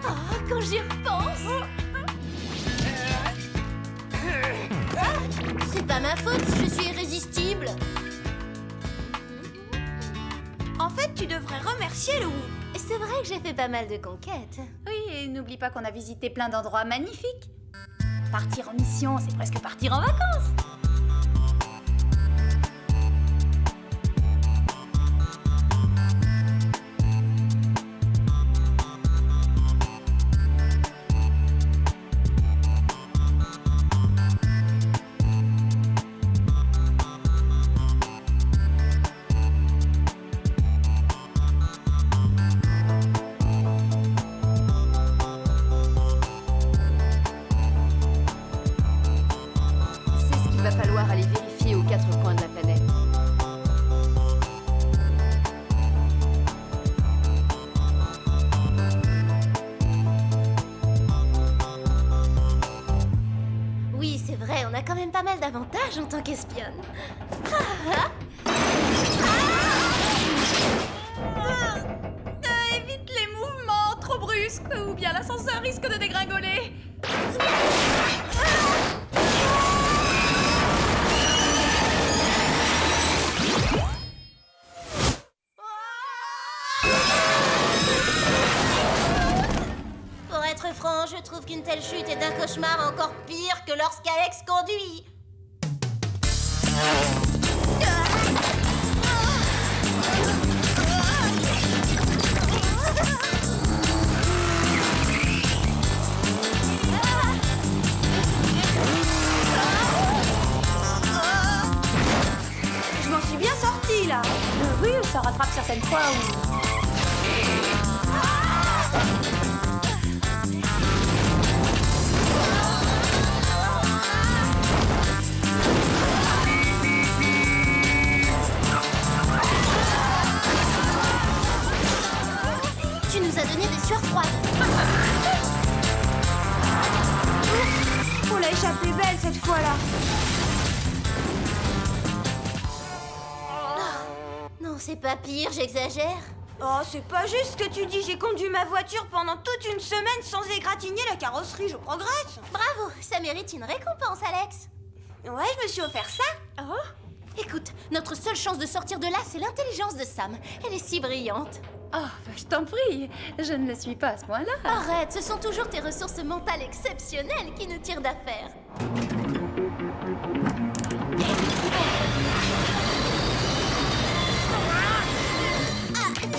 [SPEAKER 2] Oh, quand j'y repense. C'est pas ma faute si je suis irrésistible.
[SPEAKER 4] En fait, tu devrais remercier le Whoop.
[SPEAKER 2] C'est vrai que j'ai fait pas mal de conquêtes.
[SPEAKER 5] Oui, et n'oublie pas qu'on a visité plein d'endroits magnifiques. Partir en mission, c'est presque partir en vacances.
[SPEAKER 13] C'est ce qu'il va falloir aller vérifier aux 4 coins de la planète.
[SPEAKER 2] Oui, c'est vrai, on a quand même pas mal d'avantages en tant qu'espionne.
[SPEAKER 5] Évite les mouvements trop brusques ou bien l'ascenseur risque de dégringoler.
[SPEAKER 2] Pour être franc, je trouve qu'une telle chute est un cauchemar encore pire que lorsqu'Alex conduit.
[SPEAKER 4] Je m'en suis bien sortie, là.
[SPEAKER 5] Oui, ça rattrape certaines fois où...
[SPEAKER 2] Tu nous as donné des sueurs froides.
[SPEAKER 4] On l'a échappé belle cette fois-là.
[SPEAKER 2] Non, c'est pas pire, j'exagère.
[SPEAKER 4] Oh, c'est pas juste ce que tu dis. J'ai conduit ma voiture pendant toute une semaine sans égratigner la carrosserie. Je progresse.
[SPEAKER 2] Bravo, ça mérite une récompense, Alex.
[SPEAKER 4] Ouais, je me suis offert ça.
[SPEAKER 2] Oh. Écoute, notre seule chance de sortir de là, c'est l'intelligence de Sam. Elle est si brillante.
[SPEAKER 5] Oh, je t'en prie, je ne le suis pas à ce point-là.
[SPEAKER 2] Arrête, ce sont toujours tes ressources mentales exceptionnelles qui nous tirent d'affaire.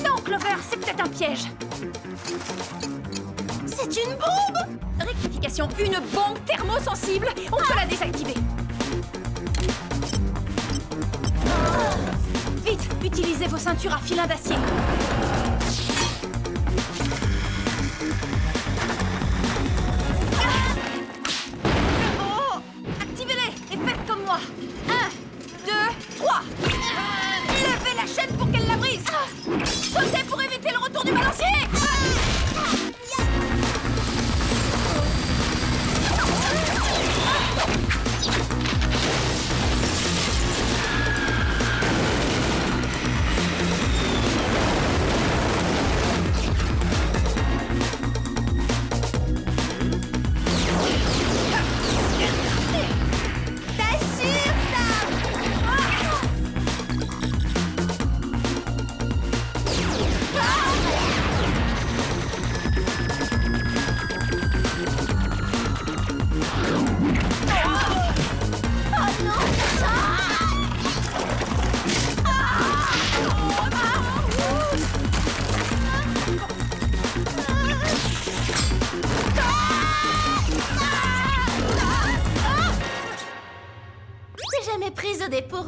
[SPEAKER 5] Non, Clover, c'est peut-être un piège.
[SPEAKER 2] C'est une bombe!
[SPEAKER 5] Rectification, une bombe thermosensible. On peut la désactiver. Vite, utilisez vos ceintures à filin d'acier. Activez-les et faites comme moi. 1, 2, 3. Levez la chaîne pour qu'elle la brise. Sautez pour éviter le retour du balancier.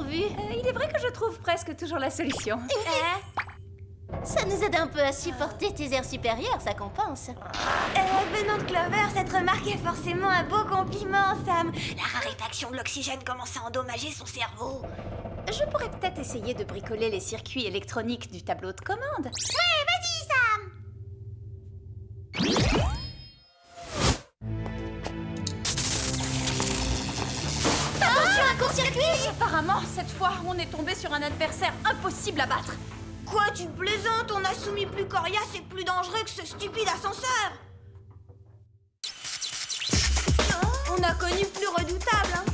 [SPEAKER 2] vu.
[SPEAKER 5] Il est vrai que je trouve presque toujours la solution.
[SPEAKER 2] Ça nous aide un peu à supporter tes airs supérieurs, ça compense.
[SPEAKER 4] Venant de Clover, cette remarque est forcément un beau compliment, Sam. La raréfaction de l'oxygène commence à endommager son cerveau.
[SPEAKER 5] Je pourrais peut-être essayer de bricoler les circuits électroniques du tableau de commande.
[SPEAKER 4] Ouais, vas-y, Sam.
[SPEAKER 2] Attention, un court-circuit!
[SPEAKER 5] Apparemment, cette fois, on est tombé sur un adversaire impossible à battre.
[SPEAKER 4] Quoi, tu plaisantes? On a soumis plus coriace et plus dangereux que ce stupide ascenseur. On a connu plus redoutable, hein.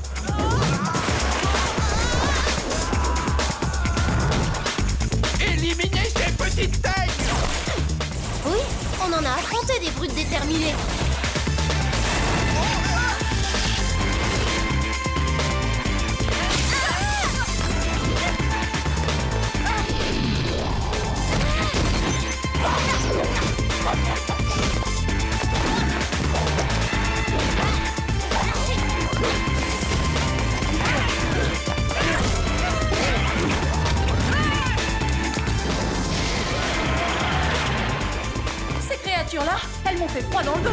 [SPEAKER 1] Éliminez ces petites têtes!
[SPEAKER 2] Oui, on en a affronté des brutes déterminées.
[SPEAKER 5] Ces créatures-là, elles m'ont fait froid dans le dos.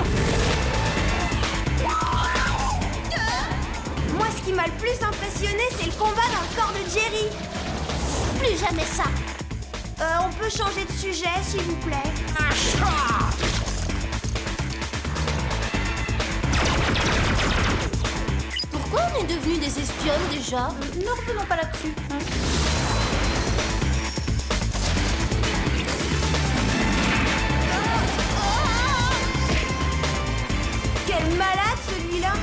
[SPEAKER 4] Moi, ce qui m'a le plus impressionné, c'est le combat dans le corps de Jerry.
[SPEAKER 2] Plus jamais ça.
[SPEAKER 4] On peut changer de sujet, s'il vous plaît.
[SPEAKER 2] Pourquoi on est devenus des espionnes déjà?
[SPEAKER 5] Ne revenons pas là-dessus.
[SPEAKER 4] Quel malade, celui-là.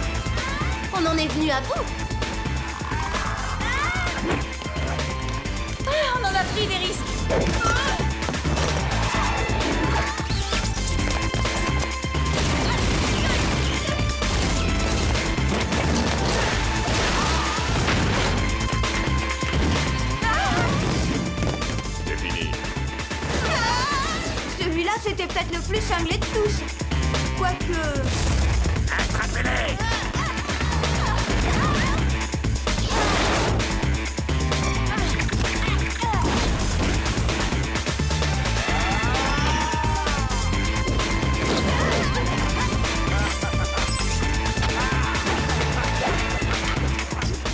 [SPEAKER 2] On en est venu à bout.
[SPEAKER 5] On en a pris des risques.
[SPEAKER 1] C'est fini.
[SPEAKER 4] Celui-là, c'était peut-être le plus cinglé de tous. Quoique...
[SPEAKER 1] Attrapez-les!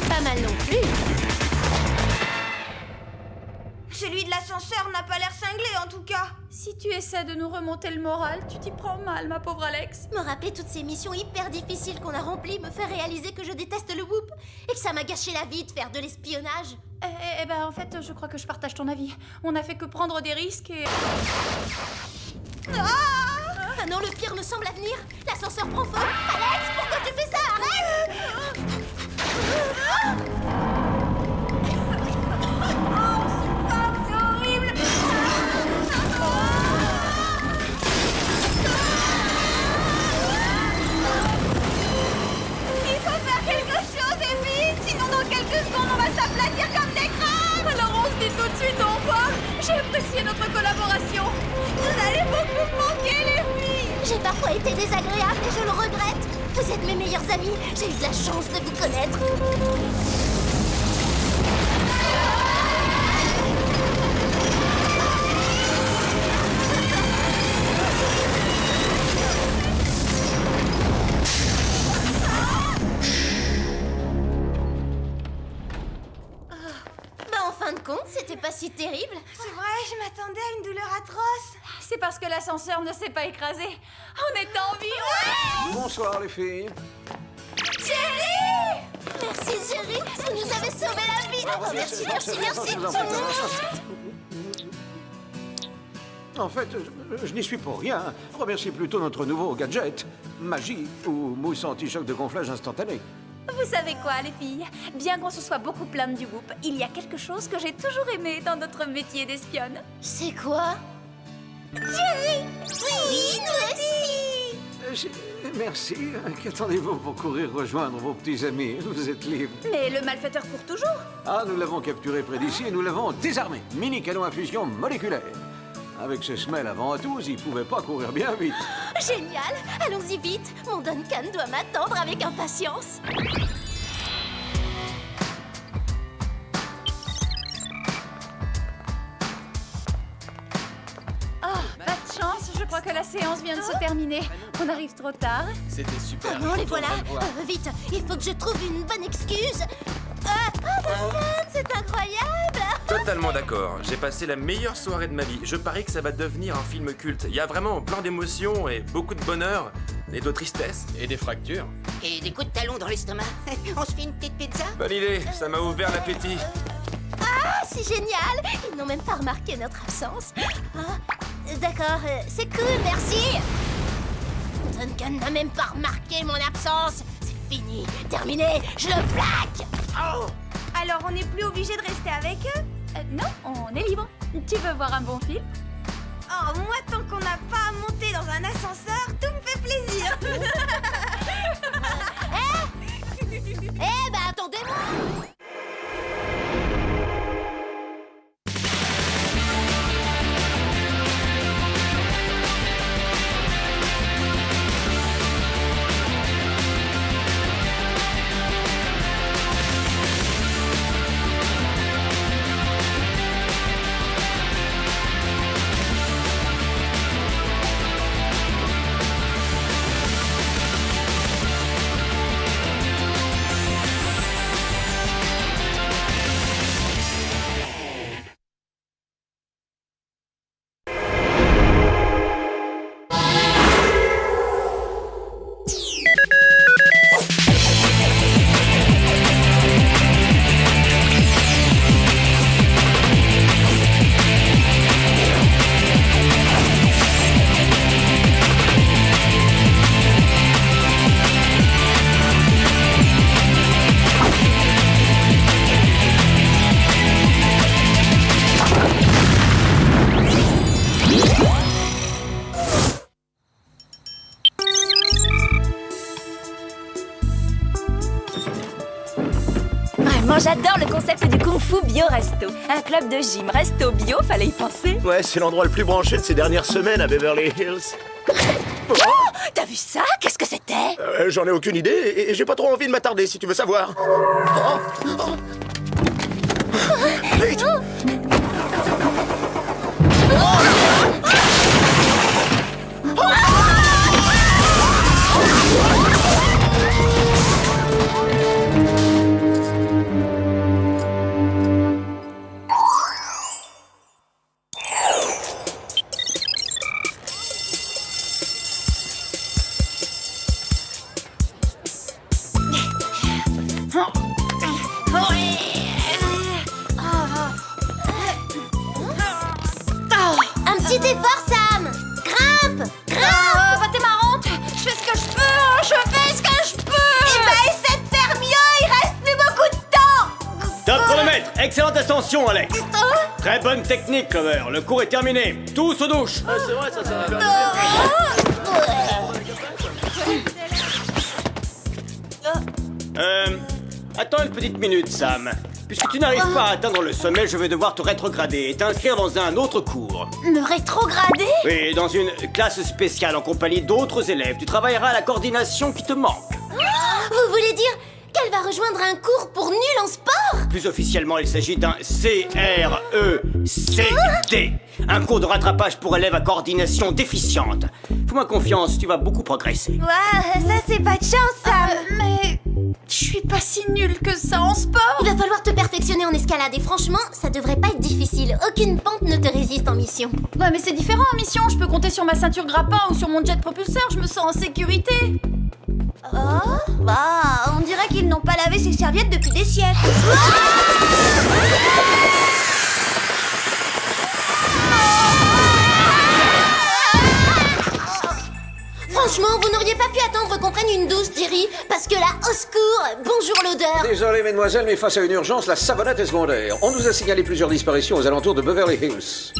[SPEAKER 2] Pas mal non plus.
[SPEAKER 4] Celui de l'ascenseur n'a pas l'air cinglé, en tout cas.
[SPEAKER 5] Si tu essaies de nous remonter le moral, tu t'y prends mal, ma pauvre Alex.
[SPEAKER 2] Me rappeler toutes ces missions hyper difficiles qu'on a remplies me fait réaliser que je déteste le whoop et que ça m'a gâché la vie de faire de l'espionnage.
[SPEAKER 5] Eh ben, en fait, je crois que je partage ton avis. On n'a fait que prendre des risques et...
[SPEAKER 2] Ah non, le pire me semble à venir. L'ascenseur prend feu. Alex, pourquoi tu fais ça? Arrête!
[SPEAKER 4] C'est horrible. Il faut faire quelque chose et vite, sinon dans quelques secondes on va s'aplatir comme des crabes.
[SPEAKER 5] Alors on se dit tout de suite au revoir. J'ai apprécié notre collaboration.
[SPEAKER 4] Vous allez beaucoup me manquer, les filles.
[SPEAKER 2] J'ai parfois été désagréable et je le regrette. Vous êtes mes meilleurs amis. J'ai eu de la chance de vous connaître. En fin de compte, c'était pas si terrible.
[SPEAKER 4] C'est vrai, je m'attendais à une douleur atroce.
[SPEAKER 5] C'est parce que l'ascenseur ne s'est pas écrasé. On est en vie, ouais.
[SPEAKER 6] Bonsoir les filles.
[SPEAKER 2] Jerry! Merci Jerry, vous nous avez sauvé la vie. Oh, merci.
[SPEAKER 6] En fait, je n'y suis pour rien. Remerciez plutôt notre nouveau gadget, Magie ou mousse anti-choc de gonflage instantané.
[SPEAKER 5] Vous savez quoi, les filles? Bien qu'on se soit beaucoup plainte du whoop, il y a quelque chose que j'ai toujours aimé dans notre métier d'espionne.
[SPEAKER 2] C'est quoi? Jerry! Oui, nous aussi!
[SPEAKER 6] Merci. Qu'attendez-vous pour courir rejoindre vos petits amis? Vous êtes libres.
[SPEAKER 5] Mais le malfaiteur court toujours.
[SPEAKER 6] Ah, nous l'avons capturé près d'ici et nous l'avons désarmé. Mini canon à fusion moléculaire. Avec ce semelle à ventouse, il pouvait pas courir bien vite.
[SPEAKER 2] Génial! Allons-y vite! Mon Duncan doit m'attendre avec impatience.
[SPEAKER 5] crois que la séance vient de se terminer. On arrive trop tard.
[SPEAKER 12] C'était super.
[SPEAKER 2] Oh non,
[SPEAKER 12] je
[SPEAKER 2] les
[SPEAKER 12] suis
[SPEAKER 2] voilà.
[SPEAKER 12] content de voir.
[SPEAKER 2] Vite, il faut que je trouve une bonne excuse. Duncan, c'est incroyable.
[SPEAKER 10] Totalement d'accord. J'ai passé la meilleure soirée de ma vie. Je parie que ça va devenir un film culte. Il y a vraiment plein d'émotions et beaucoup de bonheur et de tristesse.
[SPEAKER 12] Et des fractures.
[SPEAKER 14] Et des coups de talon dans l'estomac. On se fait une petite pizza?
[SPEAKER 10] Bonne idée, ça m'a ouvert l'appétit.
[SPEAKER 2] Ah, c'est génial. Ils n'ont même pas remarqué notre absence. Ah, d'accord, c'est cool, merci. Duncan n'a même pas remarqué mon absence. C'est fini, terminé, je le plaque.
[SPEAKER 4] Oh. Alors on n'est plus obligé de rester avec eux?
[SPEAKER 5] Non, on est libre. Tu veux voir un bon film?
[SPEAKER 4] Oh, moi tant qu'on n'a pas à monter dans un ascenseur, tout me fait plaisir.
[SPEAKER 2] Eh ben, attendez-moi.
[SPEAKER 5] Vraiment, j'adore le concept du Kung Fu Bio Resto. Un club de gym resto bio, fallait y penser.
[SPEAKER 15] Ouais, c'est l'endroit le plus branché de ces dernières semaines à Beverly Hills.
[SPEAKER 5] Oh, t'as vu ça? Qu'est-ce que c'était?
[SPEAKER 15] J'en ai aucune idée et j'ai pas trop envie de m'attarder si tu veux savoir. Vite!
[SPEAKER 2] Un petit effort, Sam. Grimpe, grimpe.
[SPEAKER 5] Bah t'es marrante. Je fais ce que je peux. Je fais ce que je peux.
[SPEAKER 4] Eh ben, essaie de faire mieux. Il reste plus beaucoup de temps.
[SPEAKER 16] Top chronomètre. Excellente ascension, Alex. Très bonne technique, Clover. Le cours est terminé. Tous aux douches.
[SPEAKER 15] C'est vrai, ça sert
[SPEAKER 16] Attends une petite minute, Sam. Puisque tu n'arrives pas à atteindre le sommet, je vais devoir te rétrograder et t'inscrire dans un autre cours.
[SPEAKER 2] Me rétrograder?
[SPEAKER 16] Oui, dans une classe spéciale en compagnie d'autres élèves. Tu travailleras à la coordination qui te manque.
[SPEAKER 2] Vous voulez dire qu'elle va rejoindre un cours pour nul en sport?
[SPEAKER 16] Plus officiellement, il s'agit d'un CRECD. Un cours de rattrapage pour élèves à coordination déficiente. Fais-moi confiance, tu vas beaucoup progresser.
[SPEAKER 4] Ouais, ça c'est pas de chance, Sam.
[SPEAKER 5] Mais je suis pas si nulle que ça en sport.
[SPEAKER 2] Il va falloir te perfectionner en escalade et franchement, ça devrait pas être difficile. Aucune pente ne te résiste en mission.
[SPEAKER 5] Ouais, mais c'est différent en mission. Je peux compter sur ma ceinture grappin ou sur mon jet propulseur. Je me sens en sécurité.
[SPEAKER 4] Oh, bah, on dirait qu'ils n'ont pas lavé ces serviettes depuis des siècles.
[SPEAKER 2] Franchement, vous n'auriez pas pu attendre qu'on prenne une douche, Jerry. Parce que là, au secours, bonjour l'odeur.
[SPEAKER 6] Désolé, mesdemoiselles, mais face à une urgence, la savonnette est secondaire. On nous a signalé plusieurs disparitions aux alentours de Beverly Hills.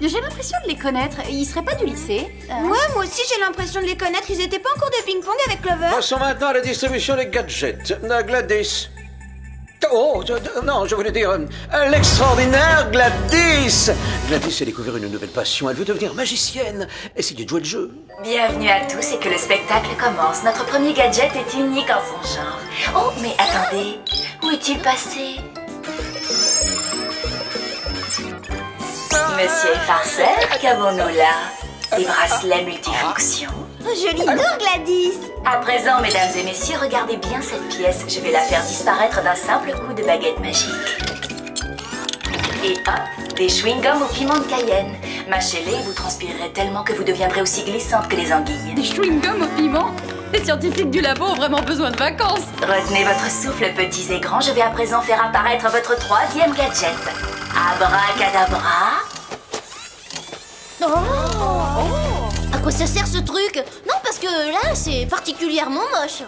[SPEAKER 5] J'ai l'impression de les connaître. Ils seraient pas du lycée.
[SPEAKER 4] Ouais, moi aussi j'ai l'impression de les connaître. Ils étaient pas en cours de ping-pong avec Clover?
[SPEAKER 6] Passons maintenant à la distribution des gadgets. Gladys. Oh, non, je voulais dire l'extraordinaire Gladys. Gladys a découvert une nouvelle passion. Elle veut devenir magicienne. Essayez de jouer le jeu.
[SPEAKER 17] Bienvenue à tous et que le spectacle commence. Notre premier gadget est unique en son genre. Oh, mais attendez, où est-il passé? Monsieur Farceur, qu'avons-nous là? Des bracelets multifonctions.
[SPEAKER 4] Joli dos, Gladys.
[SPEAKER 17] À présent, mesdames et messieurs, regardez bien cette pièce. Je vais la faire disparaître d'un simple coup de baguette magique. Et hop, des chewing-gums au piment de Cayenne. Mâchez-les et vous transpirerez tellement que vous deviendrez aussi glissante que les anguilles.
[SPEAKER 5] Des chewing-gums au piment? Les scientifiques du labo ont vraiment besoin de vacances.
[SPEAKER 17] Retenez votre souffle, petits et grands. Je vais à présent faire apparaître votre troisième gadget. Abracadabra.
[SPEAKER 2] À quoi ça sert ce truc? Non, parce que là, c'est particulièrement moche.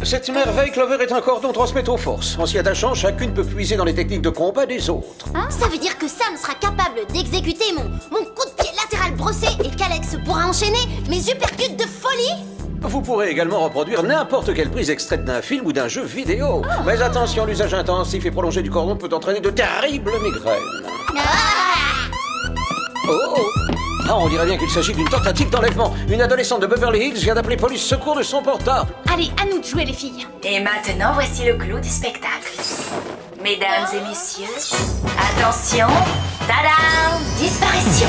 [SPEAKER 6] Cette merveille, Clover, est un cordon transmettre aux forces. En s'y attachant, chacune peut puiser dans les techniques de combat des autres.
[SPEAKER 2] Ça veut dire que Sam sera capable d'exécuter mon coup de pied latéral brossé et qu'Alex pourra enchaîner mes uppercuts de folie?
[SPEAKER 6] Vous pourrez également reproduire n'importe quelle prise extraite d'un film ou d'un jeu vidéo. Mais attention, l'usage intensif et prolongé du cordon peut entraîner de terribles migraines. On dirait bien qu'il s'agit d'une tentative d'enlèvement. Une adolescente de Beverly Hills vient d'appeler police secours de son portable.
[SPEAKER 5] Allez, à nous de jouer, les filles.
[SPEAKER 17] Et maintenant, voici le clou du spectacle. Mesdames et messieurs, attention, tadam, disparition.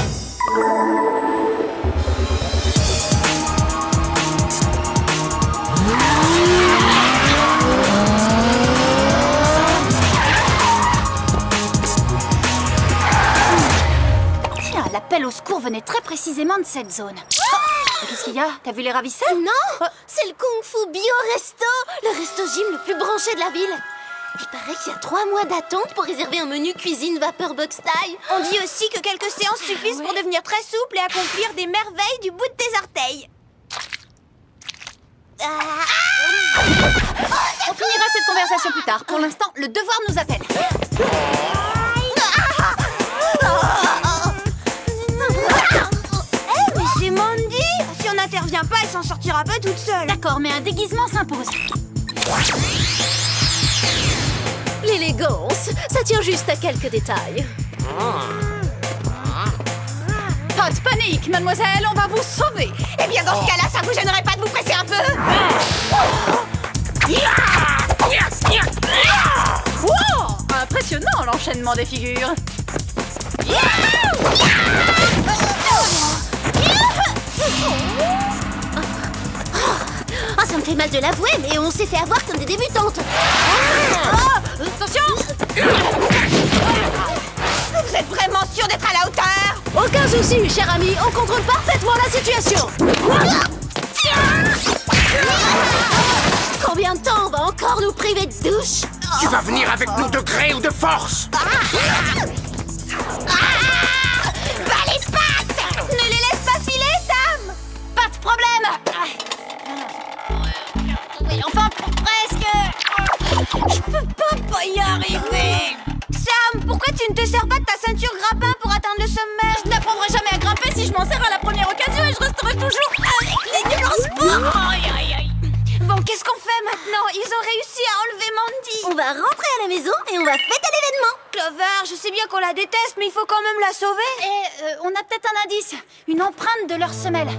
[SPEAKER 5] L'appel au secours venait très précisément de cette zone. Qu'est-ce qu'il y a? T'as vu les ravisseurs?
[SPEAKER 2] Non, c'est le Kung Fu Bio Resto, le resto-gym le plus branché de la ville. Il paraît qu'il y a 3 mois d'attente pour réserver un menu cuisine vapeur box taille.
[SPEAKER 4] On dit aussi que quelques séances suffisent pour devenir très souple et accomplir des merveilles du bout de tes orteils.
[SPEAKER 5] On finira cette conversation plus tard. Pour l'instant, le devoir nous appelle.
[SPEAKER 4] Mais c'est Mandy! Si on n'intervient pas, elle s'en sortira pas toute seule.
[SPEAKER 5] D'accord, mais un déguisement s'impose.
[SPEAKER 2] L'élégance, ça tient juste à quelques détails.
[SPEAKER 5] Pas de panique, mademoiselle, on va vous sauver.
[SPEAKER 4] Eh bien, dans ce cas-là, ça vous gênerait pas de vous presser un peu?
[SPEAKER 5] Wow, impressionnant l'enchaînement des figures.
[SPEAKER 2] Ça me fait mal de l'avouer, mais on s'est fait avoir comme des débutantes.
[SPEAKER 5] Attention!
[SPEAKER 4] Vous êtes vraiment sûr d'être à la hauteur?
[SPEAKER 2] Aucun souci, cher ami, on contrôle parfaitement la situation. Combien de temps on va encore nous priver de douche?
[SPEAKER 1] Tu vas venir avec nous de gré ou de force?
[SPEAKER 4] Bas les pattes! Ne les laisse pas filer, Sam!
[SPEAKER 5] Pas de problème! Oui, enfin, presque!
[SPEAKER 4] Je peux pas y arriver! Sam, pourquoi tu ne te sers pas de ta ceinture grappin pour atteindre le sommet?
[SPEAKER 5] Je n'apprendrai jamais à grimper si je m'en sers à la première occasion et je resterai toujours avec les nuls en sport!
[SPEAKER 4] Bon, qu'est-ce qu'on fait maintenant? Ils ont réussi à enlever Mandy!
[SPEAKER 2] On va rentrer à la maison et on va fêter l'événement.
[SPEAKER 4] Clover, je sais bien qu'on la déteste, mais il faut quand même la sauver!
[SPEAKER 5] Et on a peut-être un indice, une empreinte de leur semelle.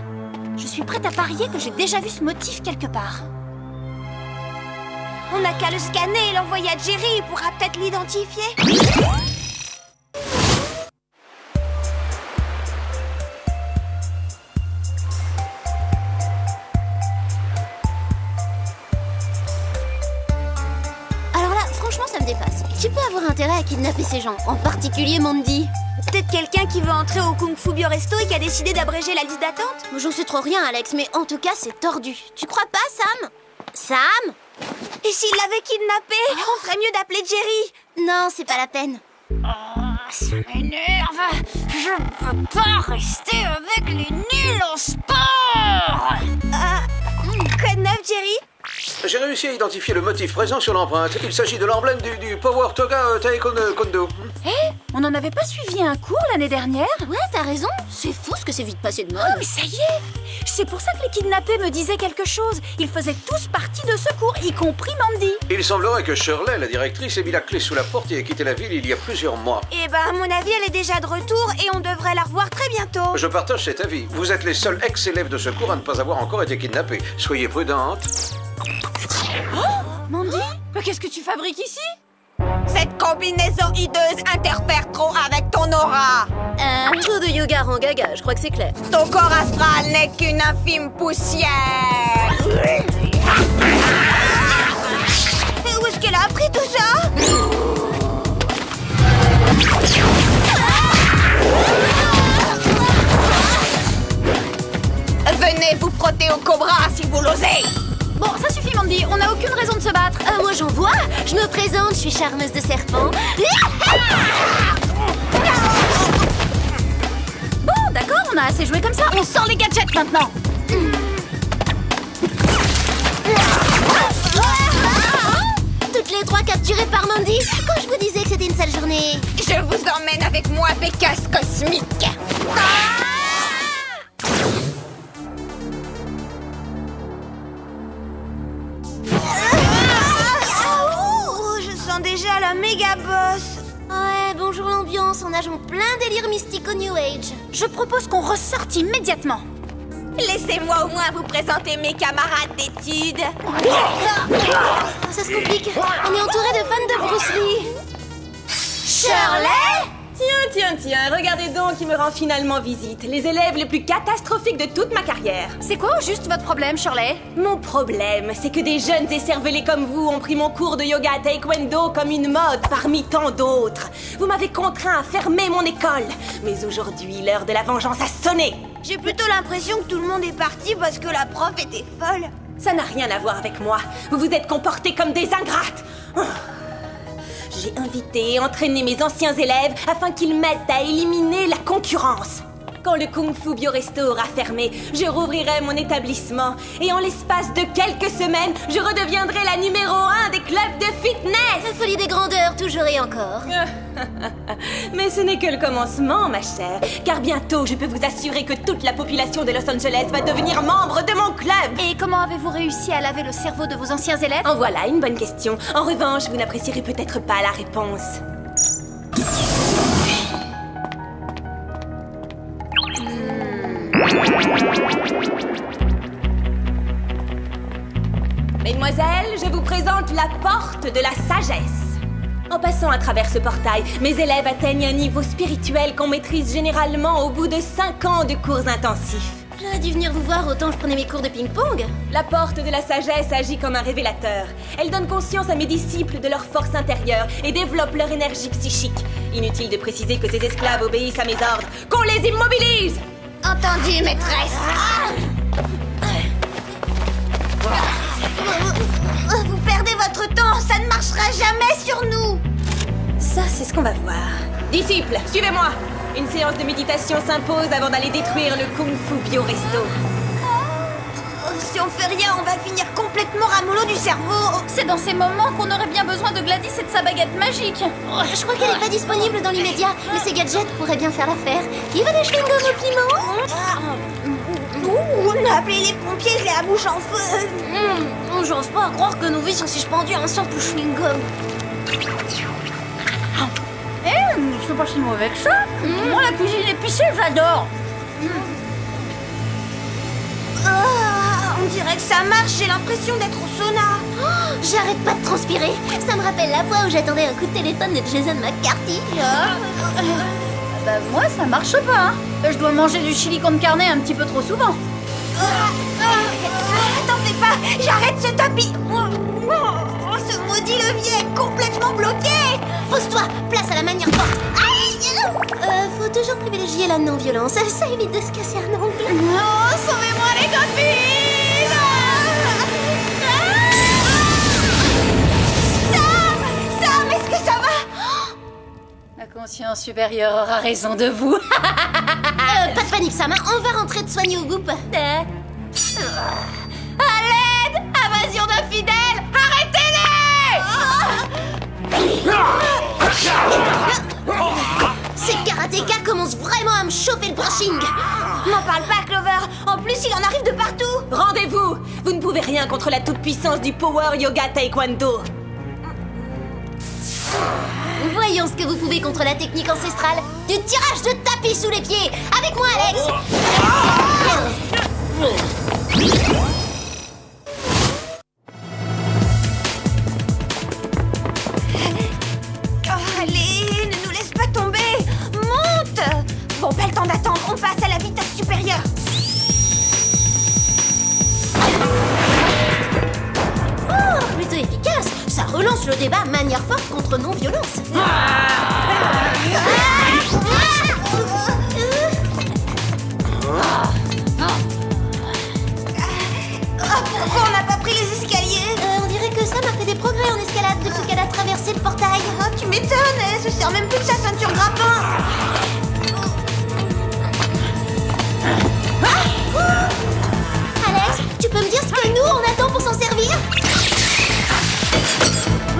[SPEAKER 5] Je suis prête à parier que j'ai déjà vu ce motif quelque part.
[SPEAKER 4] On n'a qu'à le scanner et l'envoyer à Jerry, il pourra peut-être l'identifier.
[SPEAKER 2] Alors là, franchement, ça me dépasse. Tu peux avoir intérêt à kidnapper ces gens, en particulier Mandy.
[SPEAKER 4] Peut-être quelqu'un qui veut entrer au Kung Fu Bio Resto et qui a décidé d'abréger la liste d'attente?
[SPEAKER 2] J'en sais trop rien, Alex, mais en tout cas, c'est tordu. Tu crois pas, Sam? Sam?
[SPEAKER 4] Et s'il l'avait kidnappé, on ferait mieux d'appeler Jerry.
[SPEAKER 2] Non, c'est pas la peine.
[SPEAKER 5] Ça m'énerve. Je ne peux pas rester avec les nuls en sport.
[SPEAKER 4] Quoi de neuf, Jerry?
[SPEAKER 6] J'ai réussi à identifier le motif présent sur l'empreinte. Il s'agit de l'emblème du Power Toga Taekwondo.
[SPEAKER 5] On n'en avait pas suivi un cours l'année dernière?
[SPEAKER 2] Ouais, t'as raison. C'est fou ce que c'est vite passé de mode.
[SPEAKER 5] Oh, mais ça y est! C'est pour ça que les kidnappés me disaient quelque chose. Ils faisaient tous partie de ce cours, y compris Mandy.
[SPEAKER 6] Il semblerait que Shirley, la directrice, ait mis la clé sous la porte et ait quitté la ville il y a plusieurs mois.
[SPEAKER 4] Eh ben, à mon avis, elle est déjà de retour et on devrait la revoir très bientôt.
[SPEAKER 6] Je partage cet avis. Vous êtes les seuls ex-élèves de ce cours à ne pas avoir encore été kidnappés. Soyez prudentes.
[SPEAKER 5] Oh, Mandy? Mais qu'est-ce que tu fabriques ici?
[SPEAKER 4] Cette combinaison hideuse interfère trop avec ton aura.
[SPEAKER 8] Tout de yoga rend gaga, je crois que c'est clair.
[SPEAKER 4] Ton corps astral n'est qu'une infime poussière. Et où est-ce qu'elle a appris tout ça? Venez vous frotter au cobra si vous l'osez.
[SPEAKER 5] Bon, ça suffit, Mandy. On n'a aucune raison de se battre.
[SPEAKER 2] Moi j'en vois. Je me présente, je suis charmeuse de serpent.
[SPEAKER 5] Bon, d'accord, on a assez joué comme ça. On sort les gadgets maintenant.
[SPEAKER 2] Toutes les trois capturées par Mandy. Quand je vous disais que c'était une sale journée.
[SPEAKER 4] Je vous emmène avec moi, Bécasse cosmique. Je sens déjà la méga boss.
[SPEAKER 2] Ouais, bonjour l'ambiance, on nage en plein délire mystique au New Age.
[SPEAKER 5] Je propose qu'on ressorte immédiatement.
[SPEAKER 4] Laissez-moi au moins vous présenter mes camarades d'études.
[SPEAKER 2] Ça se complique, on est entouré de fans de Bruce Lee.
[SPEAKER 4] Shirley?
[SPEAKER 18] Tiens, regardez donc qui me rend finalement visite. Les élèves les plus catastrophiques de toute ma carrière.
[SPEAKER 5] C'est quoi au juste votre problème, Shirley?
[SPEAKER 18] Mon problème, c'est que des jeunes écervelés comme vous ont pris mon cours de yoga taekwondo comme une mode parmi tant d'autres. Vous m'avez contraint à fermer mon école. Mais aujourd'hui, l'heure de la vengeance a sonné.
[SPEAKER 4] J'ai plutôt l'impression que tout le monde est parti parce que la prof était folle.
[SPEAKER 18] Ça n'a rien à voir avec moi. Vous vous êtes comportés comme des ingrates. J'ai invité et entraîné mes anciens élèves afin qu'ils m'aident à éliminer la concurrence. Quand le Kung Fu Bioresto aura fermé, je rouvrirai mon établissement et en l'espace de quelques semaines, je redeviendrai la numéro 1 des clubs de fitness.
[SPEAKER 2] La folie des grandeurs, toujours et encore.
[SPEAKER 18] Mais ce n'est que le commencement, ma chère, car bientôt je peux vous assurer que toute la population de Los Angeles va devenir membre de mon club.
[SPEAKER 5] Et comment avez-vous réussi à laver le cerveau de vos anciens élèves?
[SPEAKER 18] En voilà une bonne question. En revanche, vous n'apprécierez peut-être pas la réponse. Mesdemoiselles, je vous présente la porte de la sagesse. En passant à travers ce portail, mes élèves atteignent un niveau spirituel qu'on maîtrise généralement au bout de 5 ans de cours intensifs.
[SPEAKER 2] J'aurais dû venir vous voir autant que je prenais mes cours de ping-pong.
[SPEAKER 18] La porte de la sagesse agit comme un révélateur. Elle donne conscience à mes disciples de leur force intérieure et développe leur énergie psychique. Inutile de préciser que ces esclaves obéissent à mes ordres. Qu'on les immobilise!
[SPEAKER 4] Entendu, maîtresse. Vous perdez votre temps, ça ne marchera jamais sur nous.
[SPEAKER 18] Ça, c'est ce qu'on va voir. Disciples, suivez-moi. Une séance de méditation s'impose avant d'aller détruire le Kung Fu Bioresto.
[SPEAKER 4] Si on fait rien, on va finir complètement ramollo du cerveau.
[SPEAKER 5] C'est dans ces moments qu'on aurait bien besoin de Gladys et de sa baguette magique.
[SPEAKER 2] Je crois qu'elle n'est pas disponible dans l'immédiat, mais ces gadgets pourraient bien faire l'affaire. Qui veut des chewing-gums au piment?
[SPEAKER 4] On a appelé les pompiers, je l'ai à bouche en feu.
[SPEAKER 2] J'ose pas croire que nos vies sont suspendues à un simple chewing-gum.
[SPEAKER 5] Je fais pas si mauvais que ça. Moi, la cuisine épicée, j'adore.
[SPEAKER 4] On dirait que ça marche, j'ai l'impression d'être au sauna.
[SPEAKER 2] J'arrête pas de transpirer. Ça me rappelle la fois où j'attendais un coup de téléphone de Jason McCarthy.
[SPEAKER 5] Bah moi, ça marche pas. Je dois manger du chili con carne un petit peu trop souvent.
[SPEAKER 4] T'en fais pas, j'arrête ce tapis. Ce maudit levier est complètement bloqué.
[SPEAKER 2] Pose-toi, place à la manière forte. Faut toujours privilégier la non-violence. Ça évite de se casser un ongle.
[SPEAKER 5] Oh, sauvez-moi les copines!
[SPEAKER 4] Sam, est-ce que ça va?
[SPEAKER 5] La conscience supérieure aura raison de vous.
[SPEAKER 2] Pas de panique, Sam. On va rentrer de soigner au goût.
[SPEAKER 5] À l'aide! Invasion d'infidèles! Arrêtez-les!
[SPEAKER 2] Ces karatékas commencent vraiment à me chauffer le brushing.
[SPEAKER 4] M'en parle pas, Clover. En plus, il en arrive de partout.
[SPEAKER 18] Rendez-vous! Vous ne pouvez rien contre la toute-puissance du Power Yoga Taekwondo.
[SPEAKER 2] Voyons ce que vous pouvez contre la technique ancestrale du tirage de tapis sous les pieds. Avec moi, Alex.
[SPEAKER 4] Allez, ne nous laisse pas tomber. Monte.
[SPEAKER 2] contre non-violence.
[SPEAKER 4] Pourquoi on n'a pas pris les escaliers?
[SPEAKER 2] On dirait que Sam a fait des progrès en escalade depuis qu'elle a traversé le portail.
[SPEAKER 4] Oh, tu m'étonnes, elle se sert même plus de sa ceinture grappin.
[SPEAKER 2] Alex, tu peux me dire ce que nous, on attend pour s'en servir?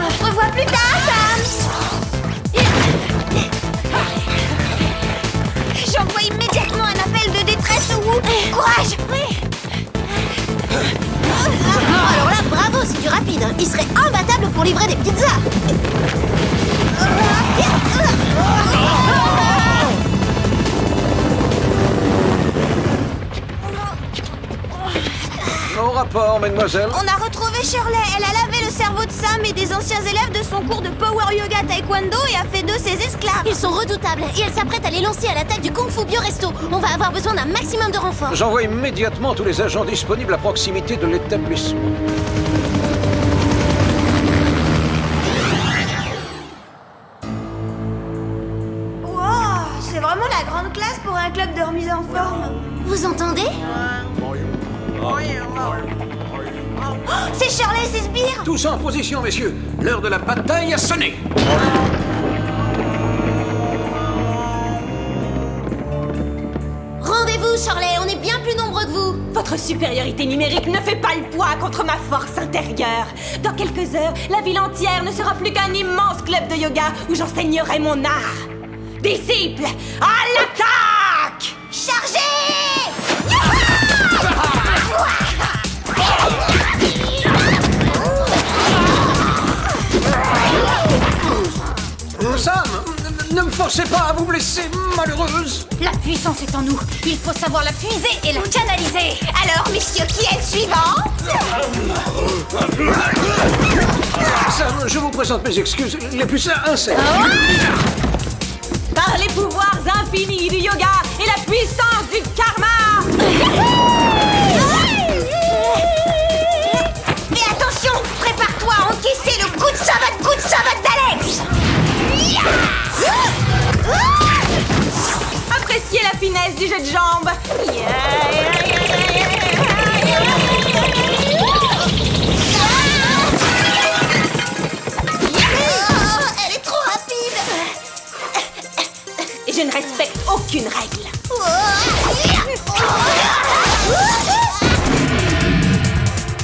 [SPEAKER 4] On se revoit plus tard, Sam. J'envoie immédiatement un appel de détresse au Wu. Courage.
[SPEAKER 2] Alors là, bravo, c'est du rapide. Il serait imbattable pour livrer des pizzas.
[SPEAKER 6] Au rapport, mademoiselle.
[SPEAKER 4] On a retrouvé Shirley. Elle a lavé le cerveau de Sam et des anciens élèves de son cours de Power Yoga Taekwondo et a fait d'eux ses esclaves.
[SPEAKER 2] Ils sont redoutables et elle s'apprête à les lancer à l'attaque du Kung Fu Bio Resto. On va avoir besoin d'un maximum de renforts.
[SPEAKER 6] J'envoie immédiatement tous les agents disponibles à proximité de l'établissement.
[SPEAKER 4] Wow, c'est vraiment la grande classe pour un club de remise en forme.
[SPEAKER 2] Vous entendez?
[SPEAKER 4] Oh, c'est Shirley et ses sbires.
[SPEAKER 6] Tous en position, messieurs. L'heure de la bataille a sonné.
[SPEAKER 2] Rendez-vous, Shirley, on est bien plus nombreux que vous.
[SPEAKER 18] Votre supériorité numérique ne fait pas le poids contre ma force intérieure. Dans quelques heures, la ville entière ne sera plus qu'un immense club de yoga où j'enseignerai mon art. Disciples, à l'attaque!
[SPEAKER 4] Chargez!
[SPEAKER 6] Sam, ne me forcez pas à vous blesser, malheureuse.
[SPEAKER 5] La puissance est en nous. Il faut savoir la puiser et la canaliser.
[SPEAKER 4] Alors, messieurs, qui est le suivant?
[SPEAKER 6] Sam, je vous présente mes excuses les plus sincères.
[SPEAKER 18] Par les pouvoirs infinis du yoga et la puissance du karma!
[SPEAKER 4] Et attention, prépare-toi à encaisser le coup de savate d'Alex!
[SPEAKER 18] Appréciez la finesse du jeu de jambes!
[SPEAKER 4] Elle est trop rapide!
[SPEAKER 18] Et je ne respecte aucune règle.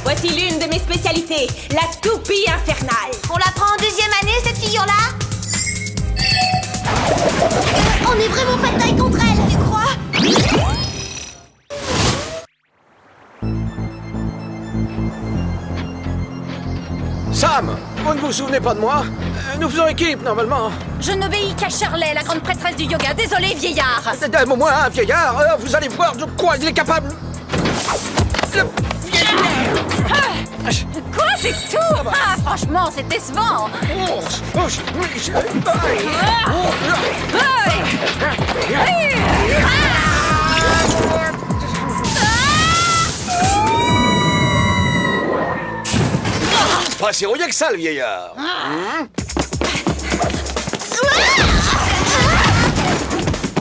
[SPEAKER 18] Voici l'une de mes spécialités, la toupie infernale.
[SPEAKER 4] On la prend en deuxième année, cette figure-là?
[SPEAKER 2] On est vraiment pas de taille contre elle, tu crois?
[SPEAKER 6] Sam, vous ne vous souvenez pas de moi? Nous faisons équipe, normalement.
[SPEAKER 5] Je n'obéis qu'à Shirley, la grande prêtresse du yoga. Désolé, vieillard.
[SPEAKER 6] Moi, un vieillard, vous allez voir de quoi il est capable.
[SPEAKER 5] Quoi, c'est tout? Ah, franchement, c'est décevant.
[SPEAKER 15] Pas si rouillé que ça, le vieillard.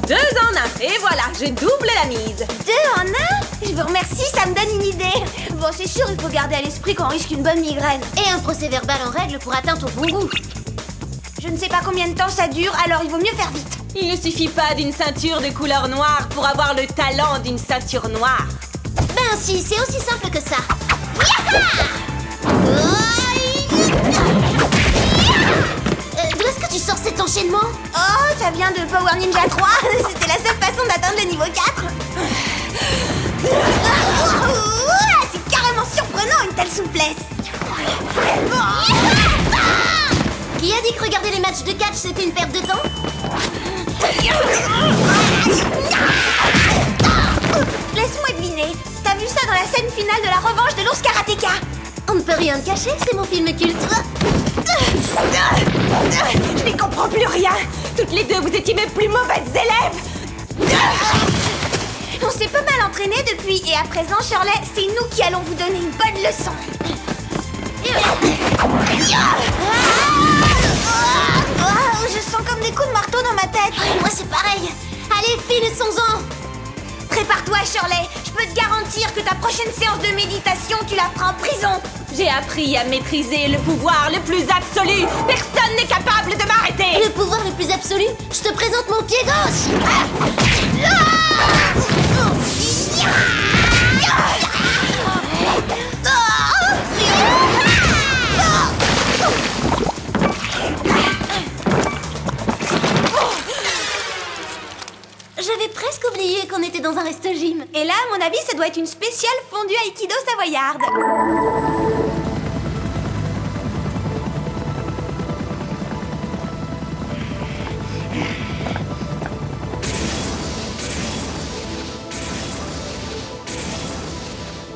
[SPEAKER 18] Deux en un, et voilà, je double la mise.
[SPEAKER 4] Deux en un? Je vous remercie, ça me donne une idée. Bon, c'est sûr, il faut garder à l'esprit qu'on risque une bonne migraine.
[SPEAKER 2] Et un procès verbal en règle pour atteinte au bon goût.
[SPEAKER 4] Je ne sais pas combien de temps ça dure, alors il vaut mieux faire vite.
[SPEAKER 18] Il ne suffit pas d'une ceinture de couleur noire pour avoir le talent d'une ceinture noire.
[SPEAKER 2] Ben si, c'est aussi simple que ça. D'où est-ce que tu sors cet enchaînement?
[SPEAKER 4] Oh, ça vient de Power Ninja 3. C'était la seule façon d'atteindre le niveau 4. C'est carrément surprenant, une telle souplesse.
[SPEAKER 2] Qui a dit que regarder les matchs de catch c'était une perte de temps?
[SPEAKER 4] Laisse-moi deviner. T'as vu ça dans la scène finale de la revanche de l'ours karatéka?
[SPEAKER 2] On ne peut rien cacher, c'est mon film culte.
[SPEAKER 18] Je n'y comprends plus rien. Toutes les deux, vous étiez mes plus mauvaises élèves.
[SPEAKER 4] On s'est pas mal entraînés depuis, et à présent, Shirley, c'est nous qui allons vous donner une bonne leçon. Je sens comme des coups de marteau dans ma tête.
[SPEAKER 2] Ouais, moi c'est pareil. Allez, finissons-en.
[SPEAKER 4] Prépare-toi, Shirley. Je peux te garantir que ta prochaine séance de méditation, tu la feras en prison.
[SPEAKER 18] J'ai appris à maîtriser le pouvoir le plus absolu. Personne n'est capable de m'arrêter.
[SPEAKER 2] Le pouvoir le plus absolu, je te présente mon pied gauche. J'avais presque oublié qu'on était dans un resto-gym.
[SPEAKER 4] Et là, à mon avis, ça doit être une spéciale fondue Aikido savoyarde.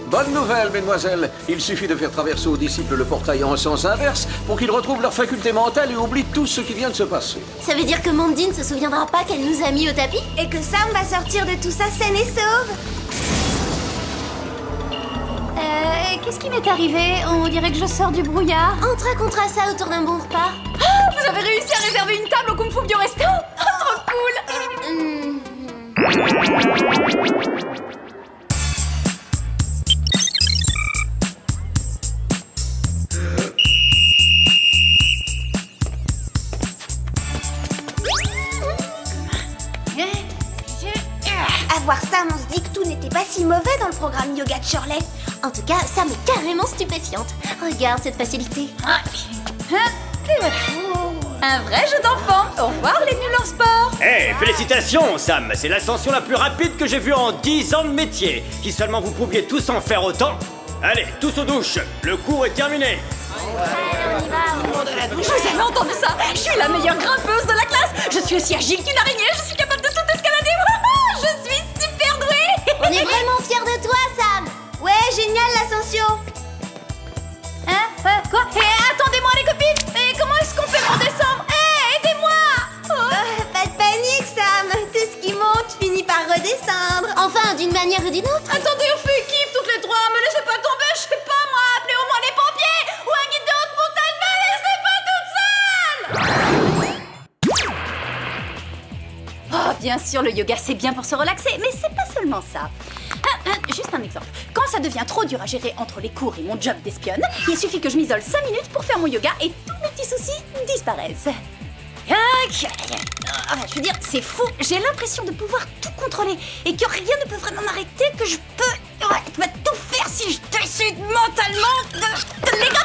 [SPEAKER 6] Bonne nouvelle, mesdemoiselles. Il suffit de faire traverser aux disciples le portail en sens inverse pour qu'ils retrouvent leur faculté mentale et oublient tout ce qui vient de se passer.
[SPEAKER 2] Ça veut dire que Mandy ne se souviendra pas qu'elle nous a mis au tapis?
[SPEAKER 4] Et que Sam va sortir de tout ça saine et sauve.
[SPEAKER 5] Qu'est-ce qui m'est arrivé? On dirait que je sors du brouillard.
[SPEAKER 2] On te racontera ça autour d'un bon repas.
[SPEAKER 5] Oh, vous avez réussi à réserver une table au Kung Fu Bio Resto? Oh, trop cool.
[SPEAKER 4] À voir Sam, on se dit que tout n'était pas si mauvais dans le programme yoga de Shirley.
[SPEAKER 2] En tout cas, Sam est carrément stupéfiante. Regarde cette facilité.
[SPEAKER 5] Et voilà. Un vrai jeu d'enfant. Au revoir les nuls en sport.
[SPEAKER 16] Eh, félicitations, Sam. C'est l'ascension la plus rapide que j'ai vue en 10 ans de métier. Si seulement vous pouviez tous en faire autant. Allez, tous aux douches. Le cours est terminé.
[SPEAKER 5] Vous avez entendu ça? Je suis la meilleure grimpeuse de la classe. Je suis aussi agile qu'une araignée. Je suis capable de tout escalader. Je suis super douée.
[SPEAKER 2] On est vraiment fiers de toi, Sam.
[SPEAKER 4] Ouais, génial l'ascension.
[SPEAKER 5] Hein? Quoi? Attendez-moi les copines. Mais comment est-ce qu'on fait pour descendre? Aidez-moi.
[SPEAKER 4] Pas de panique, Sam. Tout ce qui monte finit par redescendre.
[SPEAKER 2] Enfin, d'une manière ou d'une autre.
[SPEAKER 5] Attendez, on fait équipe toutes les trois. Me laissez pas tomber, je sais pas moi. Appelez au moins les pompiers ou un guide de haute montagne. Me laissez pas toute seule. Oh, bien sûr, le yoga c'est bien pour se relaxer, mais c'est pas seulement ça. Juste un exemple. Quand ça devient trop dur à gérer entre les cours et mon job d'espionne, il suffit que je m'isole 5 minutes pour faire mon yoga et tous mes petits soucis disparaissent. Je veux dire, c'est fou. J'ai l'impression de pouvoir tout contrôler et que rien ne peut vraiment m'arrêter, que je peux tout faire si je décide mentalement de l'écraser.